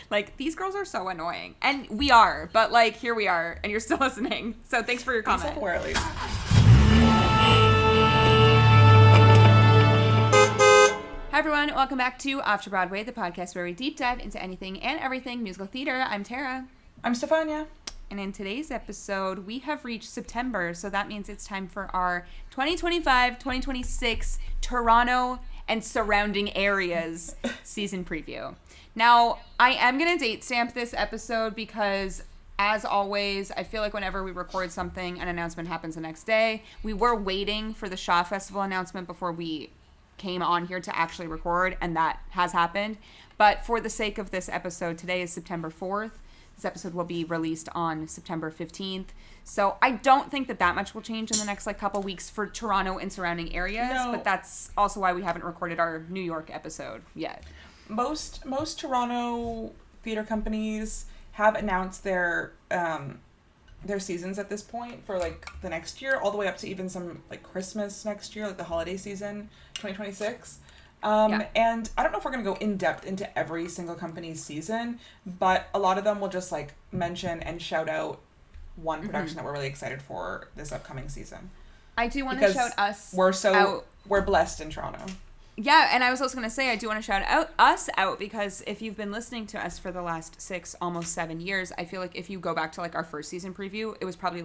Like, these girls are so annoying. And we are, but, like, here we are, and you're still listening. So thanks for your comment. Self-aware, at least. Hi, everyone. Welcome back to Off to Broadway, the podcast where we deep dive into anything and everything musical theater. I'm Tara. I'm Stefania. And in today's episode, we have reached September, so that means it's time for our 2025-2026 Toronto and surrounding areas season preview. Now, I am going to date stamp this episode because, as always, I feel like whenever we record something, an announcement happens the next day. We were waiting for the Shaw Festival announcement before we came on here to actually record, and that has happened. But for the sake of this episode, today is September 4th. This episode will be released on September 15th. So I don't think that much will change in the next couple weeks for Toronto and surrounding areas. No. But that's also why we haven't recorded our New York episode yet. Most Toronto theater companies have announced their seasons at this point for the next year, all the way up to even some Christmas next year, the holiday season, 2026. And I don't know if we're going to go in depth into every single company's season, but a lot of them will just mention and shout out one production that we're really excited for this upcoming season. I do want to shout us we're blessed in Toronto. Yeah, and I was also going to say, I do want to shout us out because if you've been listening to us for the last 6, almost 7 years, I feel like if you go back to our first season preview, it was probably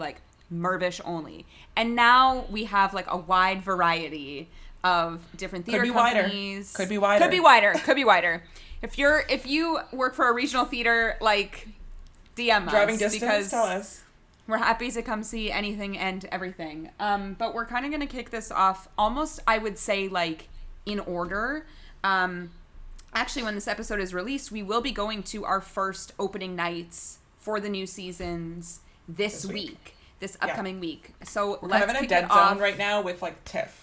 Mervish only. And now we have a wide variety of different theater companies. Could be wider. Could be wider. If you work for a regional theater, DM us. Driving distance, tell us. We're happy to come see anything and everything. But we're kind of going to kick this off almost, I would say, in order. Actually, when this episode is released, we will be going to our first opening nights for the new seasons this week. This upcoming week. So we're let's kind of in a dead zone right now with TIFF.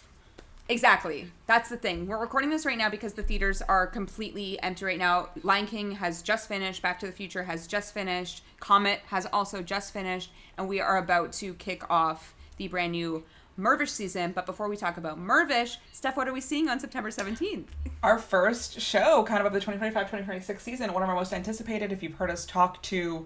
Exactly. That's the thing. We're recording this right now because the theaters are completely empty right now. Lion King has just finished. Back to the Future has just finished. Comet has also just finished. And we are about to kick off the brand new Mervish season. But before we talk about Mervish, Steph, what are we seeing on September 17th? Our first show kind of the 2025-2026 season. One of our most anticipated, if you've heard us talk to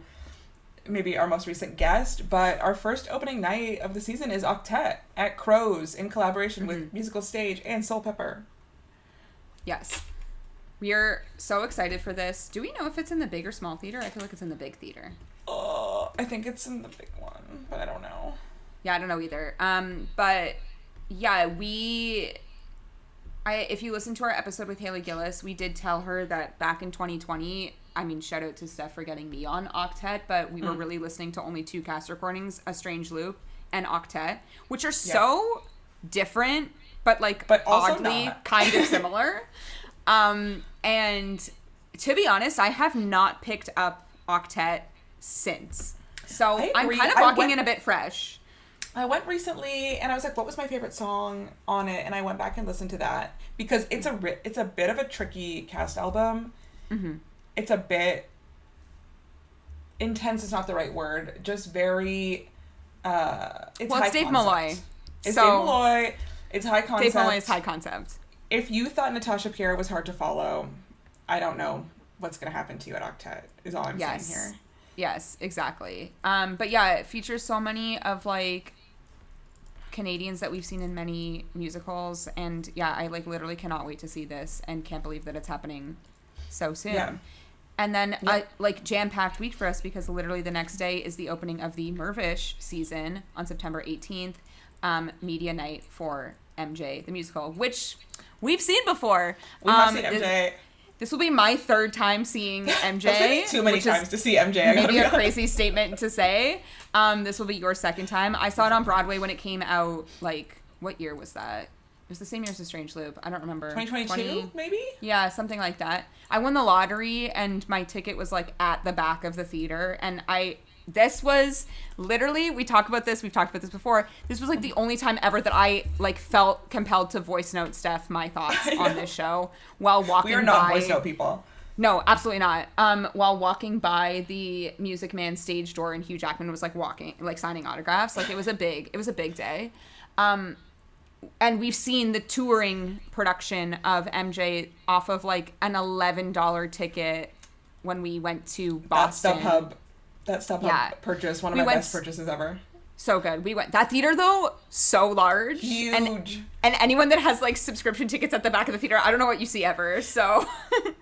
maybe our most recent guest, but our first opening night of the season is Octet at Crow's in collaboration with Musical Stage and Soul Pepper. Yes. We are so excited for this. Do we know if it's in the big or small theater? I feel like it's in the big theater. I think it's in the big one, but I don't know. Yeah, I don't know either. But yeah, if you listen to our episode with Haley Gillis, we did tell her that back in 2020, I mean, shout out to Steph for getting me on Octet, but we were really listening to only 2 cast recordings, A Strange Loop and Octet, which are so different, but oddly kind of similar. And to be honest, I have not picked up Octet since. So I'm kind of walking in a bit fresh. I went recently and I was like, what was my favorite song on it? And I went back and listened to that because it's a bit of a tricky cast album. Mm-hmm. It's a bit intense is not the right word. Just very it's Dave Malloy. It's Dave Malloy. It's high concept. Dave Malloy is high concept. If you thought Natasha Pierre was hard to follow, I don't know what's going to happen to you at Octet is all I'm saying here. Yes, exactly. But yeah, it features so many of Canadians that we've seen in many musicals, and yeah, I literally cannot wait to see this and can't believe that it's happening so soon. Yeah. And then jam-packed week for us because literally the next day is the opening of the Mervish season on September 18th, media night for MJ the musical, which we've seen before. We have seen MJ. This will be my 3rd time seeing MJ. That's too many times to see MJ. Maybe a crazy statement to say. This will be your 2nd time. I saw it on Broadway when it came out. What year was that? It was the same year as The Strange Loop. I don't remember. 2022, maybe? Yeah, something like that. I won the lottery, and my ticket was at the back of the theater, and this was literally, we've talked about this before. This was the only time ever that I felt compelled to voice note Steph my thoughts on this show while walking by. We are not voice note people. No, absolutely not. While walking by the Music Man stage door, and Hugh Jackman was walking, signing autographs. It was a big day. And we've seen the touring production of MJ off of an $11 ticket when we went to Boston. That StubHub purchase, one of my best purchases ever. So good. We went. That theater, though, so large. Huge. And anyone that has, like, subscription tickets at the back of the theater, I don't know what you see ever, so.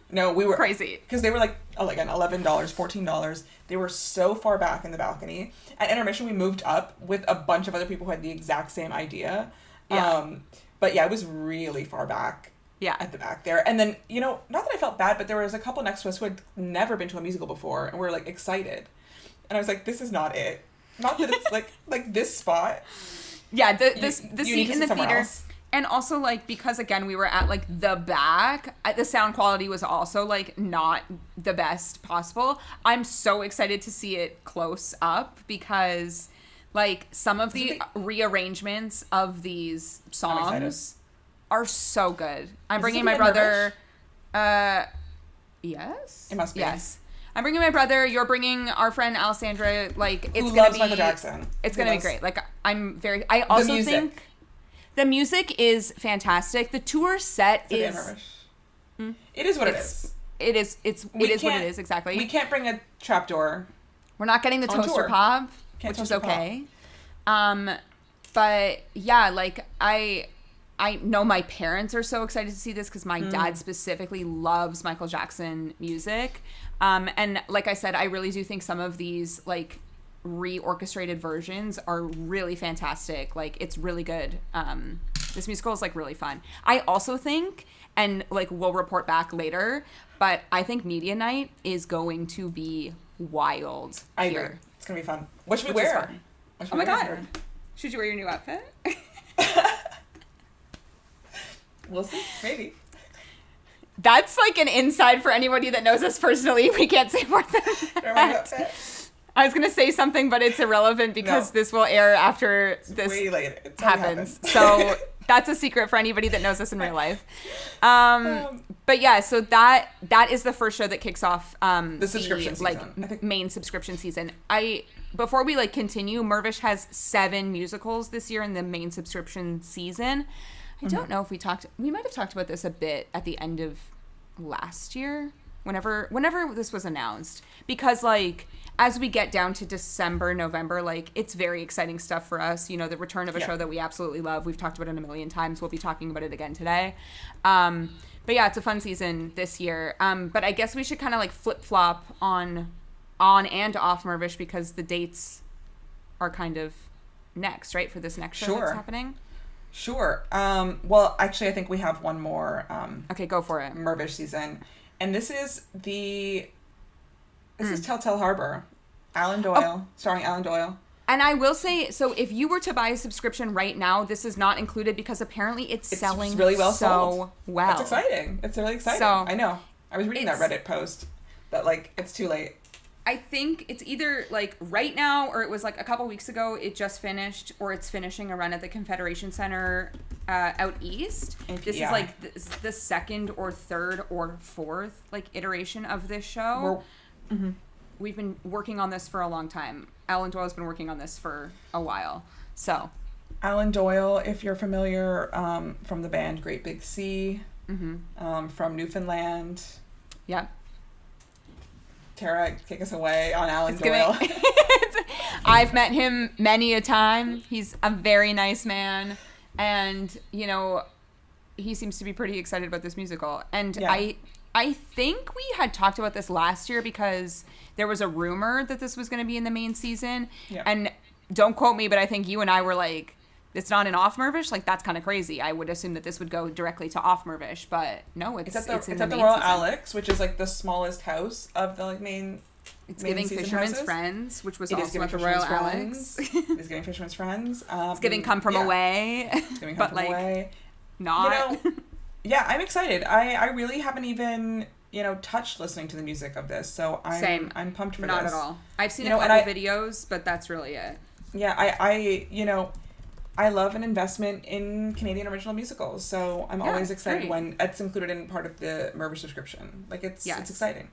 No, we were. Crazy. Because they were, like, again, $11, $14. They were so far back in the balcony. At intermission, we moved up with a bunch of other people who had the exact same idea. Yeah. But, yeah, it was really far back. Yeah. At the back there. And then, you know, not that I felt bad, but there was a couple next to us who had never been to a musical before, and were, like, excited. And I was like, this is not it. Not that it's like this spot. Yeah, the seat in the theater. Else. And also, like, because, again, we were at, like, the back, the sound quality was also, like, not the best possible. I'm so excited to see it close up because, like, some of the rearrangements of these songs are so good. I'm bringing my brother. Yes? It must be. Yes. I'm bringing my brother. You're bringing our friend Alessandra. Like, it's who gonna loves be Michael Jackson. It's gonna be great. Like, I also think the music is fantastic. The tour set is. It is what it is. It is. It is what it is. Exactly. We can't bring a trapdoor. We're not getting the toaster pop, which is okay. But yeah, like I know my parents are so excited to see this because my dad specifically loves Michael Jackson music. And like I said, I really do think some of these like reorchestrated versions are really fantastic. Like, it's really good. This musical is like really fun. I also think, and like we'll report back later, but I think Media Night is going to be wild. I agree. It's gonna be fun. What should we wear? Oh my god. Should you wear your new outfit? We'll see. Maybe. That's like an inside for anybody that knows us personally. We can't say more than that. I was going to say something, but it's irrelevant because this will air after this happens. So that's a secret for anybody that knows us in real life. But yeah, so that is the first show that kicks off the subscription season. Like main subscription season. Before we like continue, Mirvish has 7 musicals this year in the main subscription season. I don't know if we might have talked about this a bit at the end of last year, whenever this was announced, because like as we get down to December, November, like it's very exciting stuff for us. You know, the return of a show that we absolutely love. We've talked about it a million times. We'll be talking about it again today. But yeah, it's a fun season this year. But I guess we should kind of like flip flop on and off Mirvish because the dates are kind of next, right? For this next show that's happening. Sure. Well, actually, I think we have one more. Okay, go for it. Mirvish season, and this is Telltale Harbor, Alan Doyle, starring Alan Doyle. And I will say, so if you were to buy a subscription right now, this is not included because apparently it's selling really well so well. It's exciting. It's really exciting. So, I know. I was reading that Reddit post that like it's too late. I think it's either like right now or it was like a couple weeks ago it just finished or it's finishing a run at the Confederation Center out east. This is like the second or third or fourth like iteration of this show. We've been working on this for a long time. Alan Doyle's been working on this for a while. So Alan Doyle, if you're familiar from the band Great Big Sea, from Newfoundland. Yep. Tara, kick us away on Alan Doyle. I've met him many a time. He's a very nice man. And, you know, he seems to be pretty excited about this musical. And I think we had talked about this last year because there was a rumor that this was going to be in the main season. Yeah. And don't quote me, but I think you and I were like, it's not an off Mirvish? Like, that's kind of crazy. I would assume that this would go directly to off Mirvish, but no, it's at the Royal Alex, which is like the smallest house of the like main. It's giving Fisherman's Friends, which was also at the Royal Alex. It's giving Fisherman's Friends. It's giving Come From Away. It's giving Come From Away. Not. You know, yeah, I'm excited. I really haven't even touched listening to the music of this, so I'm pumped for this. Not at all. I've seen a couple videos, but that's really it. Yeah, I love an investment in Canadian original musicals, so I'm always excited when it's included in part of the Mirvish subscription. Like, it's exciting.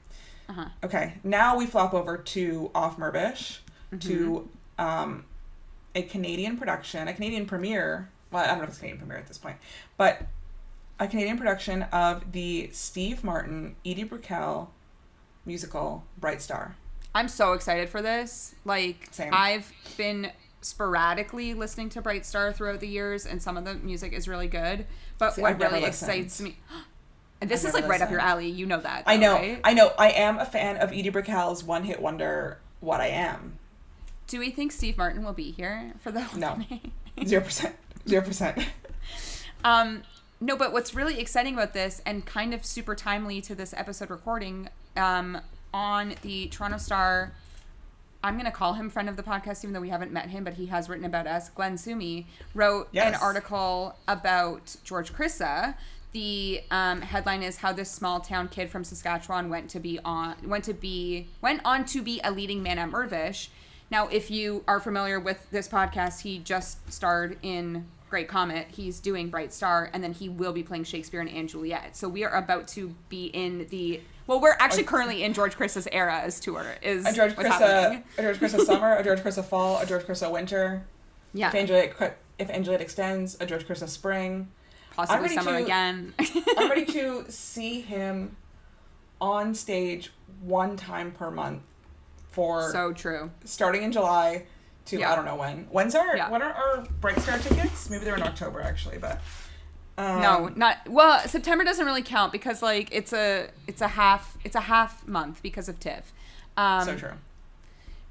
Okay, now we flop over to Off Mirvish, to a Canadian production, a Canadian premiere. Well, I don't know if it's a Canadian premiere at this point, but a Canadian production of the Steve Martin, Edie Brickell musical Bright Star. I'm so excited for this. Like, Same. I've been sporadically listening to Bright Star throughout the years, and some of the music is really good. But See, what I've never really listened. excites me... And this I've is, like, never right up your listened. alley. You know that, I though, know. right? I know. I am a fan of Edie Brickell's one-hit wonder, What I Am. Do we think Steve Martin will be here for the opening? No. 0%. 0%. No, but what's really exciting about this, and kind of super timely to this episode recording, on the Toronto Star, I'm going to call him friend of the podcast, even though we haven't met him, but he has written about us. Glenn Sumi wrote an article about George Chrissa. The headline is "How this small town kid from Saskatchewan went on to be a leading man at Mirvish." Now, if you are familiar with this podcast, he just starred in Great Comet. He's doing Bright Star, and then he will be playing Shakespeare and Anne Juliet. So we are about to be in the... Well, we're actually currently in George Chris's era's tour. Is A George what's happening. Chrissa summer, a George Chrissa fall, a George Chrissa winter. Yeah. If Anne Juliet extends, a George Chrissa spring. Possibly summer again. I'm ready to see him on stage one time per month for... So true. Starting in July to I don't know when. When are our Bright Star tickets? Maybe they're in October actually, but no, not well. September doesn't really count because like it's a half month because of TIFF. So true.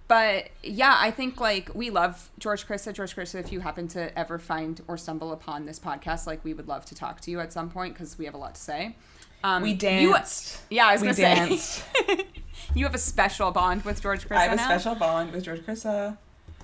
But yeah, I think like we love George Chrissa. George Chrissa, if you happen to ever find or stumble upon this podcast, like we would love to talk to you at some point because we have a lot to say. We danced. I was going to danced. say. You have a special bond with George Chrissa. I have a special bond with George Chrissa.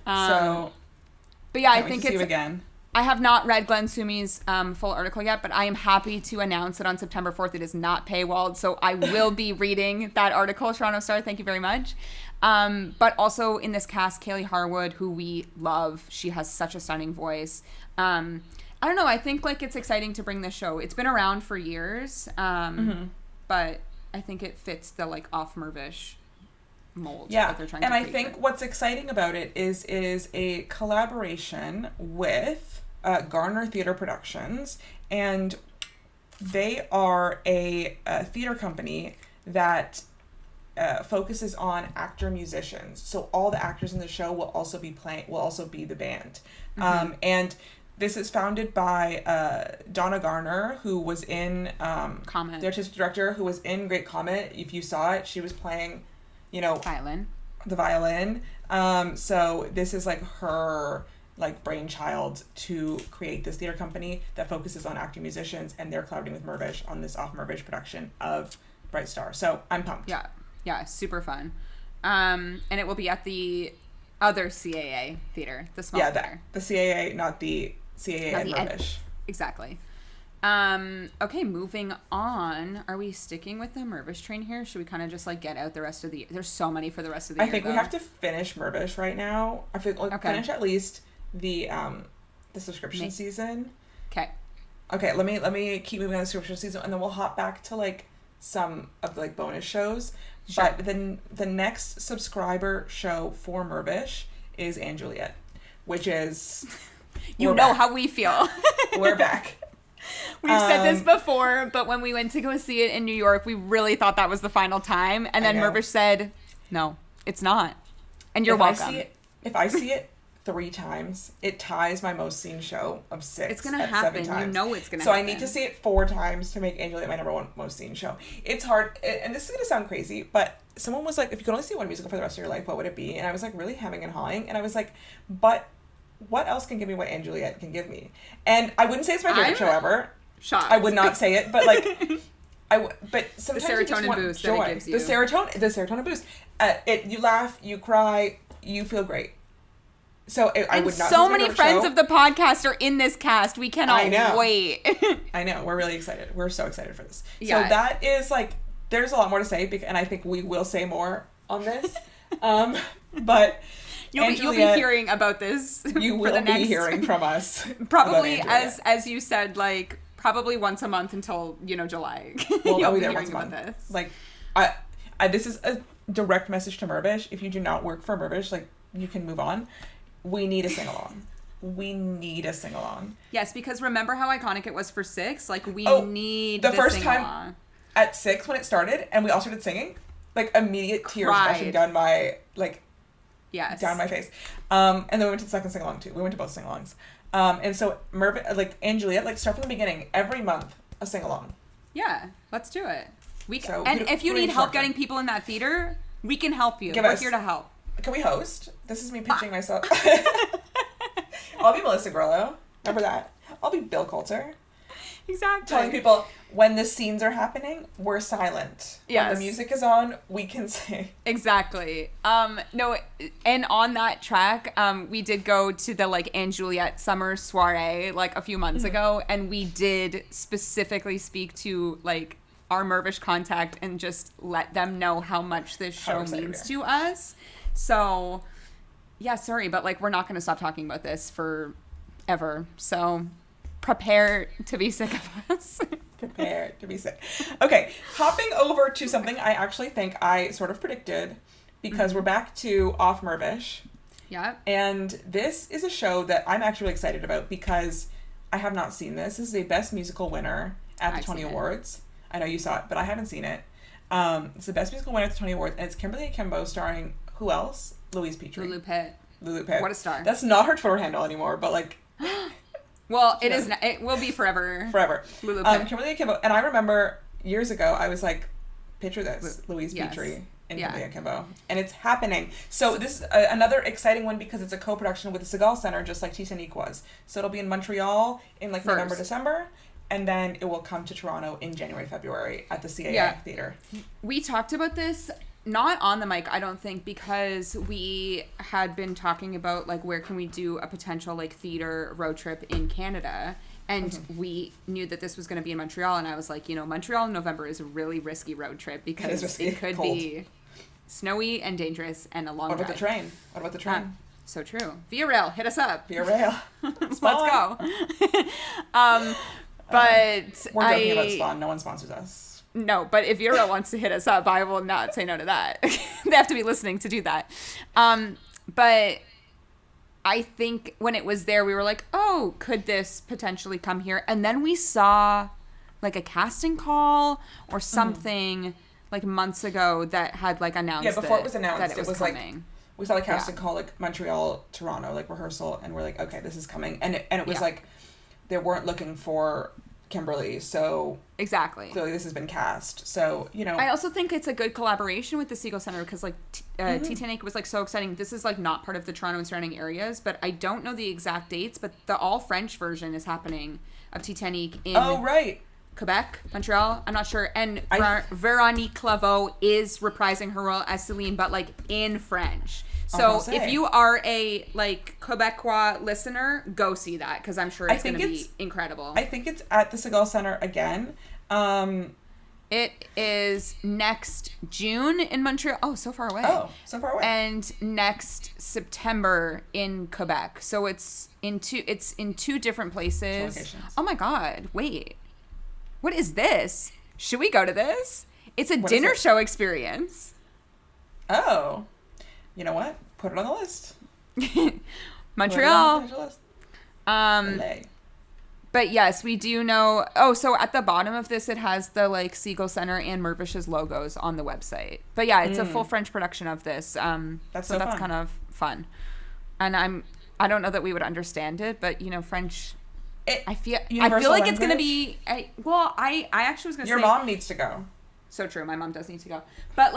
But yeah, I think it's again. I have not read Glenn Sumi's full article yet, but I am happy to announce that on September 4th it is not paywalled, so I will be reading that article, Toronto Star. Thank you very much. But also in this cast, Kaylee Harwood, who we love. She has such a stunning voice. I don't know. I think like it's exciting to bring this show. It's been around for years, but I think it fits the like off Mirvish mold that they're trying to create. I think what's exciting about it is a collaboration with Garner Theatre Productions, and they are a theater company that focuses on actor musicians. So all the actors in the show will also be the band, and this is founded by Donna Garner, who was in Comet. The artistic director, who was in Great Comet. If you saw it, she was playing the violin. So this is like her like brainchild to create this theater company that focuses on actor musicians, and they're collaborating with Mirvish on this off Mirvish production of Bright Star. So I'm pumped. Yeah, super fun. And it will be at the other CAA theater, the small theater. The CAA, not the CAA at Mirvish. Exactly. Okay, moving on. Are we sticking with the Mirvish train here? Should we kind of just like get out the rest of the year? There's so many for the rest of the year. I think we have to finish Mirvish right now. I feel like finish at least the subscription season. Okay, let me keep moving on the subscription season, and then we'll hop back to like some of the like bonus shows. Sure. But then the next subscriber show for Mirvish is Anne Juliet, which is how we feel. We're back. We've said this before, but when we went to go see it in New York, we really thought that was the final time. And then Mirvish said, no, it's not. And you're welcome. If I see it 3 times, it ties my most seen show of 6. It's going to happen. 7 times. You know it's going to happen. So I need to see it 4 times to make Anne Juliet my number 1 most seen show. It's hard, and this is going to sound crazy, but someone was like, if you could only see one musical for the rest of your life, what would it be? And I was like really hemming and hawing, and I was like, but what else can give me what Anne Juliet can give me? And I wouldn't say it's my favorite show ever. Shocked. I would not say it, but like, but sometimes the serotonin boost joy. that it gives you. The serotonin boost. You laugh, you cry, you feel great. So I would not. So many friends of the podcast are in this cast. We cannot wait. I know. We're really excited. We're so excited for this. Yeah. So that is like, there's a lot more to say, and I think we will say more on this. But you'll be hearing about this. You will be hearing from us. Probably as you said, like probably once a month until July. Well, I'll be there once a month. Like, I this is a direct message to Mirvish. If you do not work for Mirvish, like you can move on. We need a sing-along. Yes, because remember how iconic it was for 6? Like, we need the first sing-along. time at 6 when it started, and we all started singing, like immediate tears Cried. rushing down my Yes. down my face. And then we went to the second sing-along too. We went to both sing-alongs. And so Mervyn, and Juliet, start from the beginning. Every month, a sing-along. Yeah, let's do it. So and if you need help getting people in that theater, we can help you. We're here to help. Can we host? This is me pitching myself. I'll be Melissa Grillo. Remember that? I'll be Bill Coulter. Exactly. Telling people when the scenes are happening, we're silent. Yes. When the music is on, we can sing. Exactly. No, and on that track, we did go to the Anne Juliet summer soiree a few months ago, and we did specifically speak to our Mervish contact and just let them know how much this show means to us. So, yeah, sorry, but we're not going to stop talking about this forever. So, prepare to be sick of us. Prepare to be sick. Okay, hopping over to something I actually think I sort of predicted, because we're back to Off Mervish. Yeah. And this is a show that I'm actually excited about because I have not seen this. This is a Best Musical winner at the Tony Awards. I know you saw it, but I haven't seen it. It's the Best Musical winner at the Tony Awards, and it's Kimberly Akimbo starring who else? Louise Petrie. Lulu Pitt. Lulu Pitt. What a star. That's not her Twitter handle anymore, but well, it is. It will be forever. Forever. Lulu Pitt. Kimberly Akimbo, and I remember years ago, I was like, picture this, Louise Petrie and Kimberly Akimbo, and it's happening. So this is another exciting one because it's a co-production with the Segal Center, just like Titanic was. So it'll be in Montreal in November, December, and then it will come to Toronto in January, February at the CAA Theatre. We talked about this. Not on the mic, I don't think, because we had been talking about where can we do a potential theater road trip in Canada, and we knew that this was going to be in Montreal, and I was like, Montreal in November is a really risky road trip because it could be snowy and dangerous and a long drive. What about the train? So true. Via Rail, hit us up. Via Rail. Let's go. But we're joking about Spawn. No one sponsors us. No, but if Euro wants to hit us up, I will not say no to that. They have to be listening to do that. But I think when it was there, we were like, oh, could this potentially come here? And then we saw a casting call or something months ago that had announced before it was announced, that it was coming. We saw the casting call Montreal, Toronto, rehearsal, and we're like, okay, this is coming. And it was they weren't looking for Kimberly, so exactly clearly this has been cast. So I also think it's a good collaboration with the Segal Center because Titanic was so exciting. This is not part of the Toronto and surrounding areas, but I don't know the exact dates, but the all French version is happening of Titanic in Quebec, Montreal, I'm not sure, and Véronique Claveau is reprising her role as Celine, but in French. So if you are a Quebecois listener, go see that because I'm sure it's going to be incredible. I think it's at the Segal Center again. It is next June in Montreal. Oh, so far away. And next September in Quebec. So it's in two different places. Oh my God! Wait, what is this? Should we go to this? It's a dinner show experience. Oh. You know what? Put it on the list. Montreal. But yes, we do know. Oh, so at the bottom of this, it has the Segal Center and Mervish's logos on the website. But yeah, it's a full French production of this. That's kind of fun. And I don't know that we would understand it, but French. I feel like it's gonna be. I actually was gonna say your mom needs to go. So true. My mom does need to go, but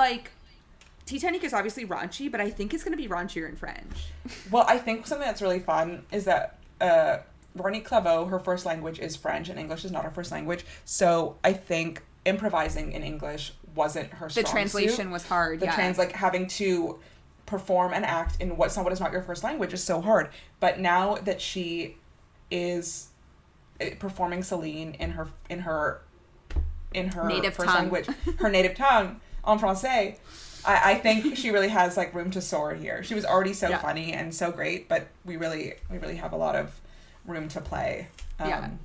Titanic is obviously raunchy, but I think it's going to be raunchier in French. Well, I think something that's really fun is that Véronique Claveau, her first language is French, and English is not her first language. So I think improvising in English wasn't her strong suit. The translation was hard, having to perform and act in what is not your first language is so hard. But now that she is performing Celine in her native first tongue. language, her native tongue, en français, I think she really has room to soar here. She was already so funny and so great, but we really have a lot of room to play en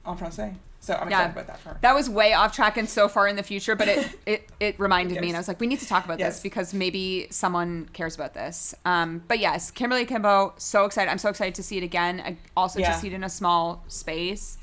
français. So I'm excited about that for her. That was way off track and so far in the future, but it reminded me, and I was like, we need to talk about this because maybe someone cares about this. But yes, Kimberly Akimbo, so excited. I'm so excited to see it again. I also to see it in a small space.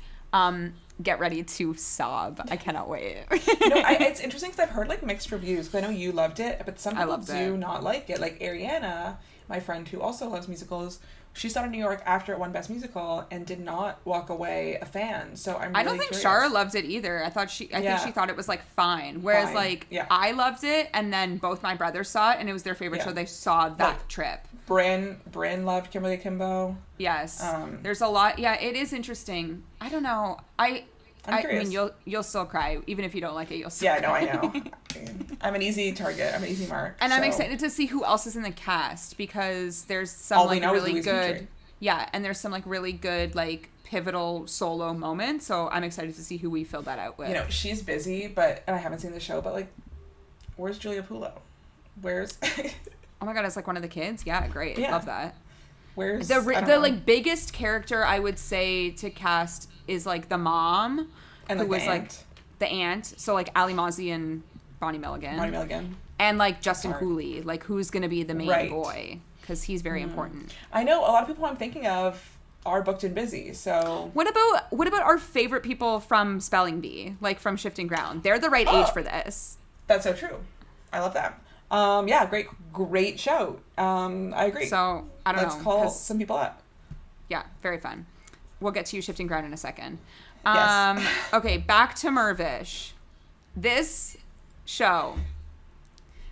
get ready to sob. I cannot wait. It's interesting because I've heard like mixed reviews because I know you loved it, but some people do not like it. Like Ariana, my friend who also loves musicals, she saw it in New York after it won Best Musical and did not walk away a fan. So I don't think Shara loved it either. I think she thought it was like fine. Whereas I loved it, and then both my brothers saw it, and it was their favorite show they saw that trip. Bryn loved Kimberly Kimbo. Yes. There's a lot. Yeah, it is interesting. I don't know. I mean, you'll still cry even if you don't like it. You'll still cry. I know. I'm an easy target. I'm an easy mark. And I'm excited to see who else is in the cast because there's some really good. Yeah, and there's some like really good like pivotal solo moments. So I'm excited to see who we fill that out with. You know, she's busy, and I haven't seen the show, but like, where's Julia Pulo? Where's? Oh my god, it's like one of the kids. Yeah, great. Yeah. Love that. Where's the like biggest character I would say to cast is like the mom, and who was the like the aunt. So like Ali Mozzie and Bonnie Milligan. And like Justin Cooley, like who's gonna be the main boy because he's very important. I know a lot of people I'm thinking of are booked and busy. So what about our favorite people from Spelling Bee, like from Shifting Ground? They're the right age for this. That's so true. I love that. Yeah, great show. I agree. So I don't know. Let's call some people up. Yeah, very fun. We'll get to you Shifting Ground in a second. Yes. Okay, back to Mervish. This show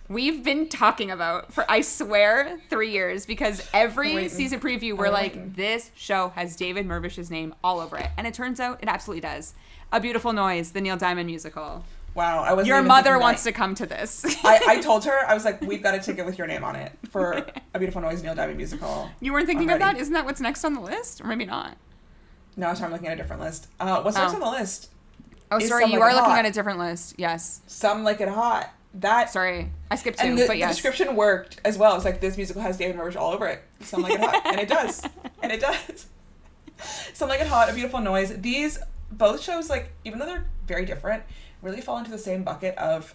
we've been talking about for, I swear, 3 years because every season preview we're like, this show has David Mervish's name all over it. And it turns out it absolutely does. A Beautiful Noise, the Neil Diamond musical. Wow, I wasn't Your mother wants to come to this. I told her, I was like, we've got a ticket with your name on it for A Beautiful Noise, Neil Diamond musical. You weren't thinking of that? Isn't that what's next on the list? Or maybe not? No, sorry, I'm looking at a different list. What's next on the list? Oh, sorry, you are looking at a different list. Yes. Some Like It Hot. Sorry, I skipped two, but yes. The description worked as well. It's like, this musical has David Mervish all over it. Some Like It Hot. And it does. And it does. Some Like It Hot, A Beautiful Noise. These, both shows, like, even though they're very different, really fall into the same bucket of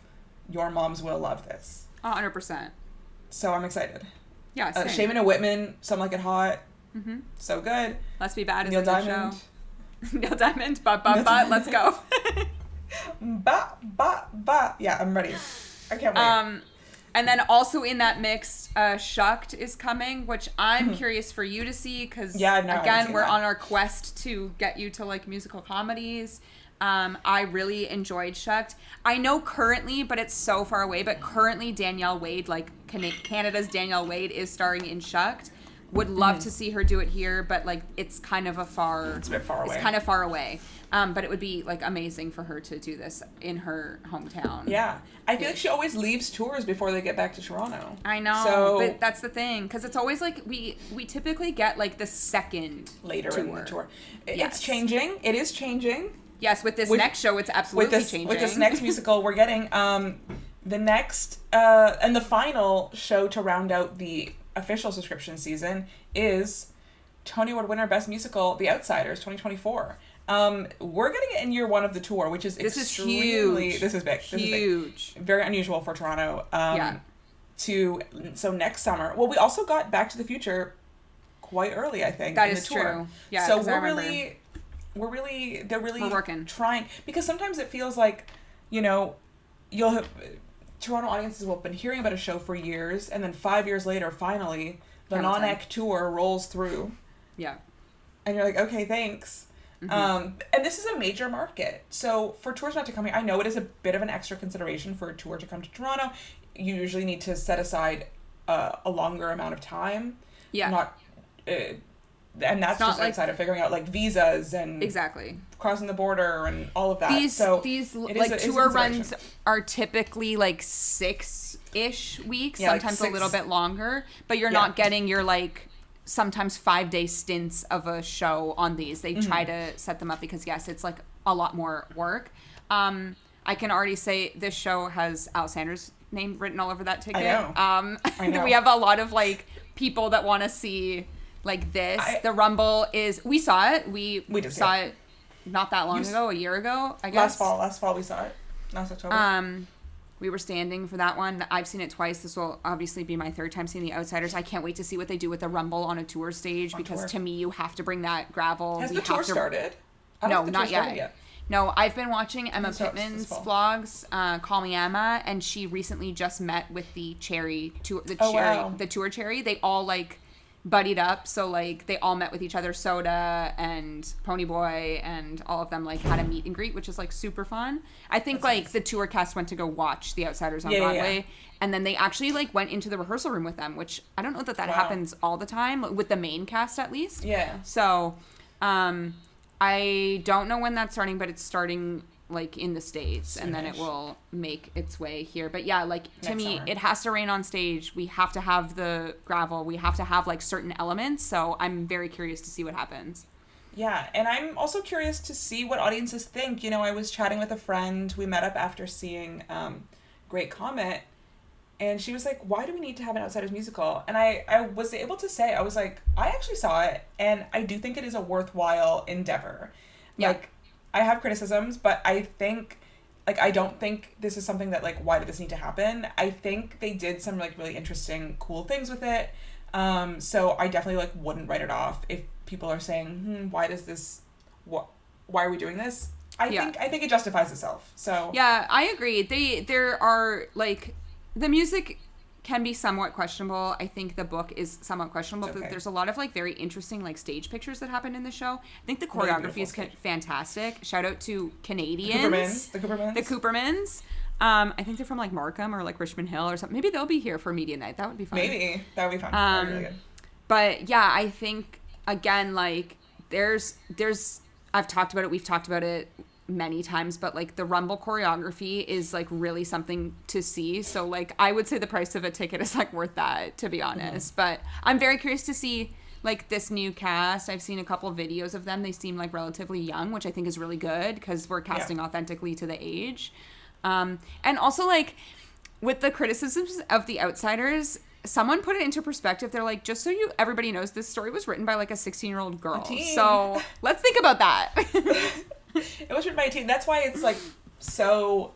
your moms will love this. 100%. So I'm excited. Yeah, same. Shaman and Whitman, Some Like It Hot. Mm-hmm. So good. Let's Be Bad is Neil a good Diamond. show. Neil Diamond, let's go. Yeah, I'm ready. I can't wait. And then also in that mix, Shucked is coming, which I'm curious for you to see because, again, we're on our quest to get you to like musical comedies. I really enjoyed Shucked. I know currently, but it's so far away, but currently Danielle Wade, like Canada's Danielle Wade, is starring in Shucked. Would love to see her do it here, but like it's kind of it's a bit far away. It's kind of far away. But it would be like amazing for her to do this in her hometown. Yeah. I feel like she always leaves tours before they get back to Toronto. I know, but that's the thing, because it's always like we typically get like the second later tour. In the tour. It's changing. It is changing. Yes, with this next show, it's absolutely changing. With this next musical, we're getting the next and the final show to round out the official subscription season is Tony Award winner Best Musical, The Outsiders, 2024. We're getting it in year one of the tour, which is extremely... Huge. This is big. Huge. Very unusual for Toronto. So next summer... Well, we also got Back to the Future quite early, I think, that in is the tour. True. Yeah, so they're really working. Trying, because sometimes it feels like, you'll have... Toronto audiences will have been hearing about a show for years, and then 5 years later, finally, the non-ec tour rolls through. Yeah. And you're like, okay, thanks. And this is a major market. So for tours not to come here, I know it is a bit of an extra consideration for a tour to come to Toronto. You usually need to set aside a longer amount of time. Yeah. And that's just outside like, of figuring out like visas and exactly crossing the border and all of that. These like tour runs are typically like 6-ish weeks, sometimes a little bit longer, but you're not getting your like sometimes 5-day stints of a show on these. They try to set them up because yes, it's like a lot more work. I can already say this show has Alexander's name written all over that ticket. I know. We have a lot of like people that want to see like this. The Rumble is... We saw it. We saw it not that long ago, a year ago, I guess. Last fall we saw it. Last October. We were standing for that one. I've seen it twice. This will obviously be my third time seeing The Outsiders. I can't wait to see what they do with the Rumble on a tour stage because to me, you have to bring that gravel. Has the tour started? No, not yet. No, I've been watching Emma So, Pittman's this fall. vlogs, Call Me Emma, and she recently just met with the Cherry tour, Wow. the tour Cherry. They all like buddied up, so like they all met with each other. Soda and Ponyboy and all of them like had a meet and greet, which is like super fun. I think That's like nice. the tour cast went to go watch The Outsiders on Yeah, yeah, Broadway. yeah. And then they actually like went into the rehearsal room with them, which I don't know that Wow. happens all the time with the main cast at least. Yeah. So, I don't know when that's starting, but it's starting like in the States, and then it Soonish. will make its way here. But yeah, like to Next me, summer. it has to rain on stage. We have to have the gravel. We have to have like certain elements. So I'm very curious to see what happens. Yeah, and I'm also curious to see what audiences think. You know, I was chatting with a friend. We met up after seeing Great Comet, and she was like, why do we need to have an Outsiders musical? And I was able to say, I was like, I actually saw it, and I do think it is a worthwhile endeavor. Yeah. Like, I have criticisms, but I think, like, I don't think this is something that, like, why did this need to happen? I think they did some, like, really interesting, cool things with it. So I definitely, like, wouldn't write it off if people are saying, why does this, why are we doing this? I think it justifies itself. So Yeah, I agree. There are like the music can be somewhat questionable. I think the book is somewhat questionable, It's okay. but there's a lot of like very interesting like stage pictures that happen in the show. I think the Really choreography is beautiful stage. fantastic. Shout out to Canadians. The Coopermans. The Coopermans. I think they're from like Markham or like Richmond Hill or something. Maybe they'll be here for media night. That would be fun. Maybe. That would be fun. That would be really good. But yeah, I think again, like there's I've talked about it, we've talked about it many times, but like the Rumble choreography is like really something to see. So like I would say the price of a ticket is like worth that, to be honest. But I'm very curious to see like this new cast. I've seen a couple of videos of them. They seem like relatively young, which I think is really good because we're casting authentically to the age. And also like with the criticisms of The Outsiders, someone put it into perspective. They're like, just so everybody knows, this story was written by like a 16-year-old girl. teen. So let's think about that. It was written by a teen. That's why it's like so,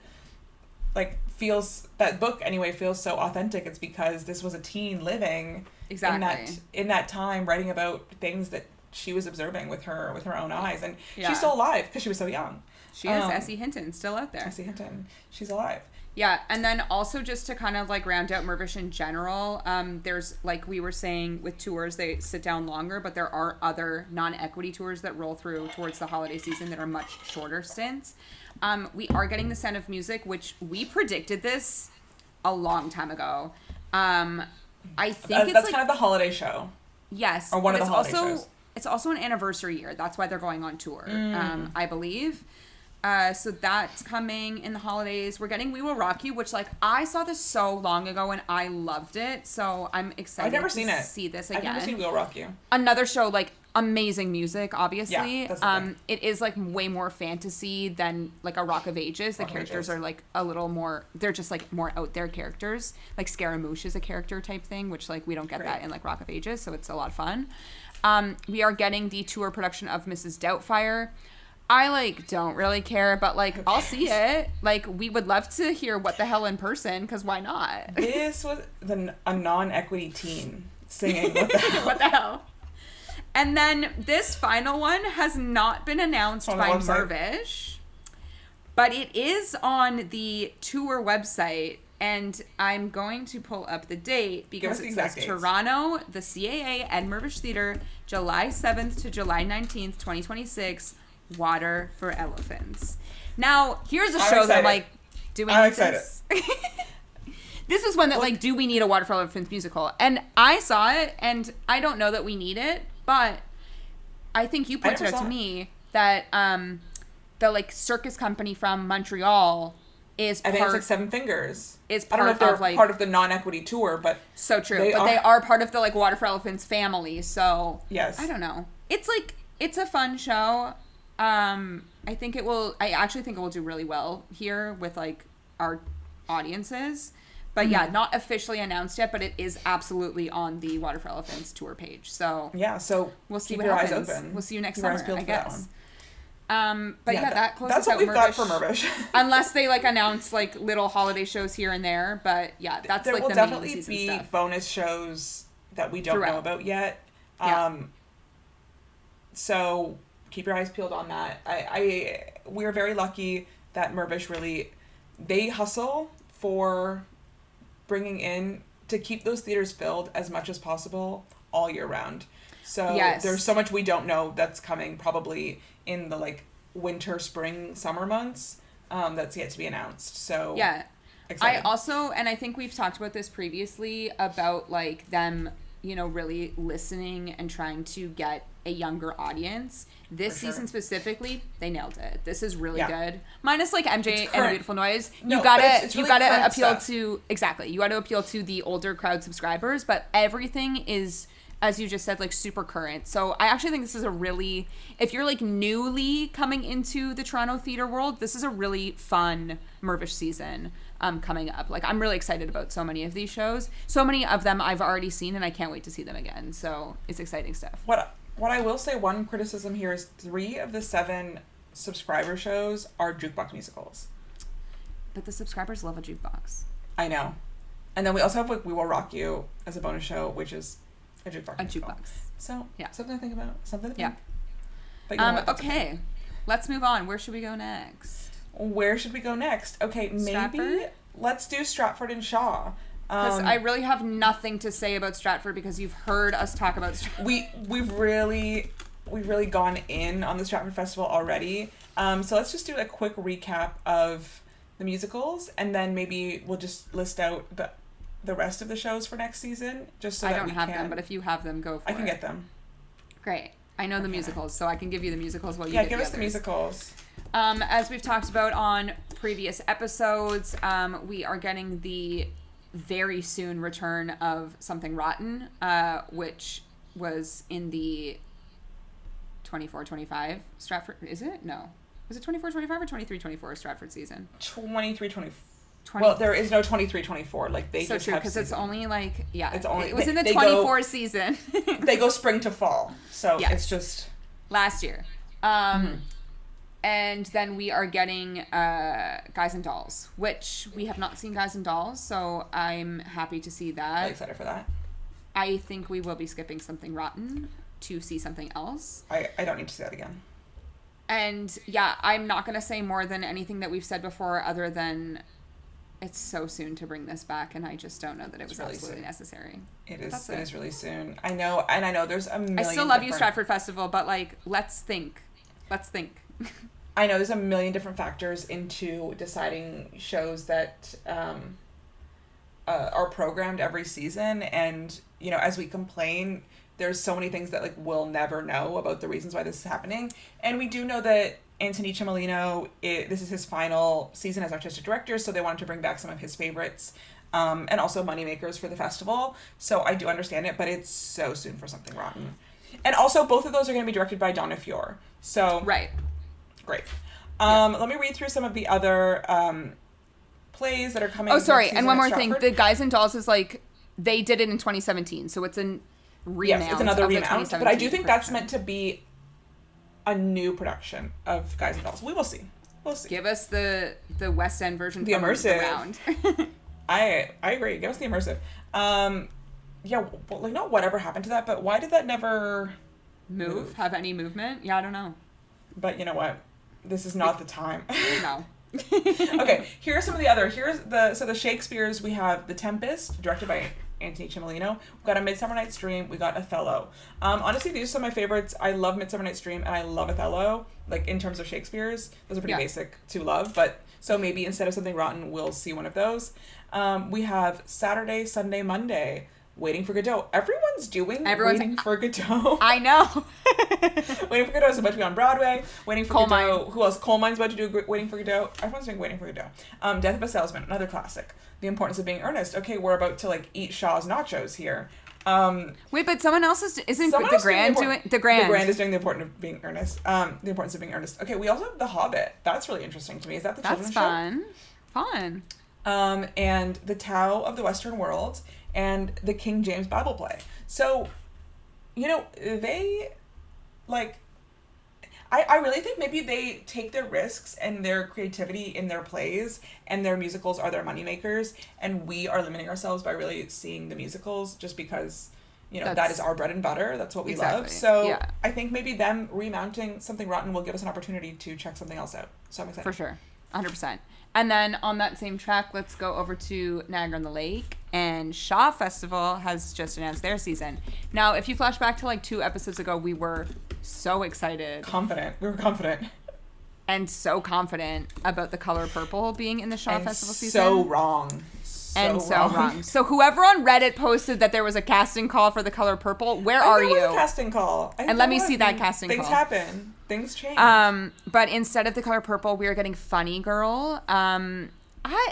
like feels, that book anyway feels so authentic. It's because this was a teen living Exactly. in that time, writing about things that she was observing with her own eyes, and Yeah. she's still alive because she was so young. She is Essie Hinton, still out there. Essie Hinton, she's alive. Yeah, and then also just to kind of like round out Mirvish in general, there's like we were saying with tours, they sit down longer, but there are other non-equity tours that roll through towards the holiday season that are much shorter stints. We are getting The Sound of Music, which we predicted this a long time ago. I think it's That's like, kind of the holiday show. yes, or one but of the it's holiday also shows. it's also an anniversary year. That's why they're going on tour. I believe. So that's coming in the holidays. We're getting We Will Rock You, which like I saw this so long ago and I loved it. So I'm excited I've never to seen it. see this I've again. never seen We'll Rock You. Another show, like amazing music, obviously. Yeah, that's the thing. It is like way more fantasy than like a Rock of Ages. The Rock of characters Ages. are like a little more, they're just like more out there characters. Like Scaramouche is a character type thing, which like we don't get Great. that in like Rock of Ages, so it's a lot of fun. We are getting the tour production of Mrs. Doubtfire. I like don't really care, but like I'll see it. Like we would love to hear What the Hell in person, because why not? This was a non-equity teen singing What the Hell. What the hell? And then this final one has not been announced On the by website. Mirvish, but it is on the tour website, and I'm going to pull up the date Give because us the it exact says dates. Toronto, the CAA at Mirvish Theatre, July 7th to July 19th, 2026, Water for Elephants. Now, here's a I'm show that excited. like, do we I'm need excited. this? This is one that like, do we need a Water for Elephants musical? And I saw it, and I don't know that we need it, but I think you pointed never out saw to it. me that the like circus company from Montreal is I think it's part like Seven Fingers. is I don't know part if they're of like part of the non-equity tour, but so true, they but are- they are part of the like Water for Elephants family. So yes. I don't know. It's like it's a fun show. I think it will. I actually think it will do really well here with like our audiences. But yeah, not officially announced yet, but it is absolutely on the Water for Elephants tour page. So Yeah, so we'll see keep what your happens. eyes open. We'll see you next Keep your eyes summer, peeled I for that guess. one. But yeah, that closes that's what out we've got Mirvish. for Mirvish. Unless they like announce like little holiday shows here and there, but yeah, that's There like will the main definitely season be stuff. bonus shows that we don't Throughout. know about yet. Yeah. So keep your eyes peeled on that. We're very lucky that Mirvish really, they hustle for bringing in to keep those theaters filled as much as possible all year round. So yes. There's so much we don't know that's coming probably in the like winter, spring, summer months that's yet to be announced. So yeah. excited. I also, and I think we've talked about this previously about like them, you know, really listening and trying to get a younger audience. This season specifically, they nailed it. This is really good. Minus like MJ and A Beautiful Noise. No, you gotta it's really you gotta appeal stuff. to exactly. You gotta appeal to the older crowd subscribers, but everything is, as you just said, like super current. So I actually think this is a really, if you're like newly coming into the Toronto theater world, this is a really fun Mirvish season coming up. Like I'm really excited about so many of these shows. So many of them I've already seen and I can't wait to see them again. So it's exciting stuff. What I will say, one criticism here is 3 of the 7 subscriber shows are jukebox musicals. But the subscribers love a jukebox. I know. And then we also have like We Will Rock You as a bonus show, which is a jukebox musical. So yeah, something to think about. Something to think. Yeah. But you know what? Okay. Let's move on. Where should we go next? Where should we go next? Okay, maybe Stratford? Let's do Stratford and Shaw. Because I really have nothing to say about Stratford because you've heard us talk about Stratford. We've really gone in on the Stratford Festival already. So let's just do a quick recap of the musicals, and then maybe we'll just list out the rest of the shows for next season, just so I that don't have them, but if you have them, go for it. I can get them. Great. I know the musicals, so I can give you the musicals while you give the us the musicals. As we've talked about on previous episodes, we are getting the very soon return of Something Rotten, which was in the 24-25 Stratford. Is it? No. Was it 24-25 or 23-24 Stratford season? 23-24. Well, there is no 23-24. Like they so just true have because it's only like It's only it was in the 24 season. They go spring to fall, so yes. it's just last year. And then we are getting Guys and Dolls, which we have not seen Guys and Dolls, so I'm happy to see that. I'm excited for that. I think we will be skipping Something Rotten to see something else. I don't need to see that again. And yeah, I'm not going to say more than anything that we've said before other than it's so soon to bring this back, and I just don't know that it was really absolutely necessary. It is. It is really soon. I know, and I know there's a million. I still love you, Stratford Festival, but like, let's think. I know there's a million different factors into deciding shows that are programmed every season, and you know, as we complain, there's so many things that like we'll never know about the reasons why this is happening, and we do know that Anthony Cimolino, this is his final season as artistic director, so they wanted to bring back some of his favorites, and also moneymakers for the festival. So I do understand it, but it's so soon for Something Rotten. And also, both of those are going to be directed by Donna Fior. So right, great. Let me read through some of the other plays that are coming. Oh, sorry, and one more thing: the Guys and Dolls is like they did it in 2017, so it's a remount. Yes, it's another remount, but I do think that's meant to be a new production of Guys and Dolls. We will see. We'll see. Give us the West End version. The immersive. Round. I agree. Give us the immersive. Yeah, well, like not whatever happened to that, but why did that never move? Have any movement? Yeah, I don't know. But you know what? This is not the time. No. Okay, here are some of the other. So the Shakespeare's, we have The Tempest, directed by Anthony Cimolino. We've got A Midsummer Night's Dream. We got Othello. Honestly, these are some of my favorites. I love Midsummer Night's Dream and I love Othello. Like in terms of Shakespeare's, those are pretty basic to love. But so maybe instead of Something Rotten, we'll see one of those. We have Saturday, Sunday, Monday. Waiting for Godot. Everyone's doing Waiting for Godot. I know. Waiting for Godot is about to be on Broadway. Waiting for Coal Godot. Mine. Who else? Coal Mine's about to do Waiting for Godot. Everyone's doing Waiting for Godot. Death of a Salesman, another classic. The Importance of Being Earnest. Okay, we're about to like eat Shaw's nachos here. Wait, but someone else isn't the Grand doing the Grand? The Grand is doing The Importance of Being Earnest. The Importance of Being Earnest. Okay, we also have The Hobbit. That's really interesting to me. Is that the children's show? That's fun. And The Tao of the Western World. And the King James Bible play. So, you know, they, like, I really think maybe they take their risks and their creativity in their plays, and their musicals are their moneymakers, and we are limiting ourselves by really seeing the musicals just because that is our bread and butter. That's what we Exactly. love. So Yeah. I think maybe them remounting Something Rotten will give us an opportunity to check something else out. So I'm excited. For sure. 100%. And then on that same track, let's go over to Niagara-on-the-Lake. And Shaw Festival has just announced their season. Now, if you flash back to like 2 episodes ago, we were so excited. We were confident. And so confident about The Color Purple being in the Shaw Festival season. So wrong. So wrong. So whoever on Reddit posted that there was a casting call for The Color Purple, where are you? There was a casting call. And let me see that casting Things call. happen. Things change. But instead of The Color Purple, we are getting Funny Girl.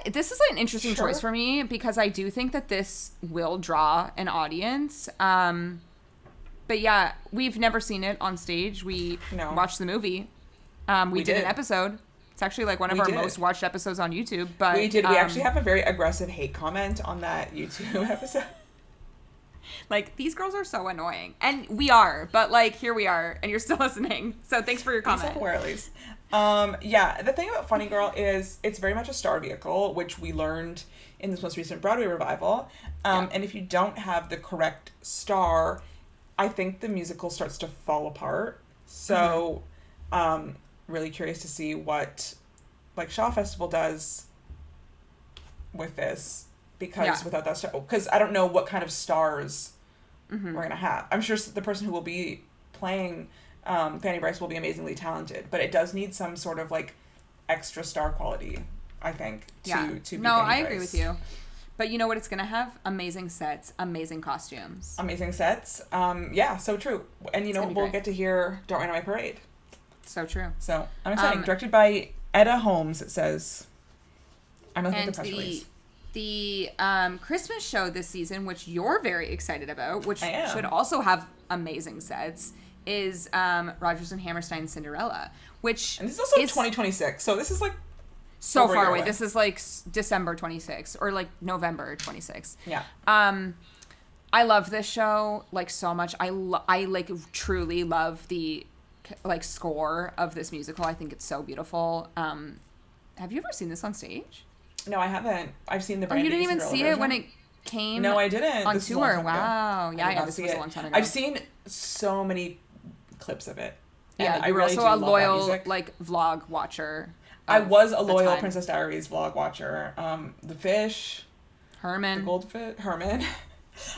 This is like an interesting choice for me because I do think that this will draw an audience. But yeah, we've never seen it on stage. We watched the movie. We did an episode. It's actually like one of our most watched episodes on YouTube. But we did. We actually have a very aggressive hate comment on that YouTube episode. Like, these girls are so annoying. And we are. But, like, here we are. And you're still listening. So thanks for your comment. Self-aware, at least. Yeah, the thing about Funny Girl is it's very much a star vehicle, which we learned in this most recent Broadway revival. And if you don't have the correct star, I think the musical starts to fall apart. So, really curious to see what, like, Shaw Festival does with this. Because without that star... Because I don't know what kind of stars we're going to have. I'm sure the person who will be playing Fanny Bryce will be amazingly talented. But it does need some sort of, like, extra star quality, I think, to be Fanny Bryce. I agree with you. But you know what it's going to have? Amazing sets, amazing costumes. Amazing sets. Yeah, so true. And, we'll get to hear Don't Rain on My Parade. So true. So, I'm excited. Directed by Etta Holmes, it says. I'm looking at the press release. The Christmas show this season, which you're very excited about, which should also have amazing sets, is Rodgers and Hammerstein's Cinderella, which and this is also 2026, so this is like so far away. This is like December 26th or like November 26th. Yeah. I love this show like so much. I like truly love the like score of this musical. I think it's so beautiful. Have you ever seen this on stage? No, I haven't. I've seen the Brandy. You didn't even Cinderella see version. It when it came. No, I didn't. On this tour. Wow. Yeah, this was a long time ago. I've seen so many clips of it. Yeah, you were really also a loyal like vlog watcher. I was a loyal Princess Diaries vlog watcher. The Fish, Herman, the Goldfish, Herman.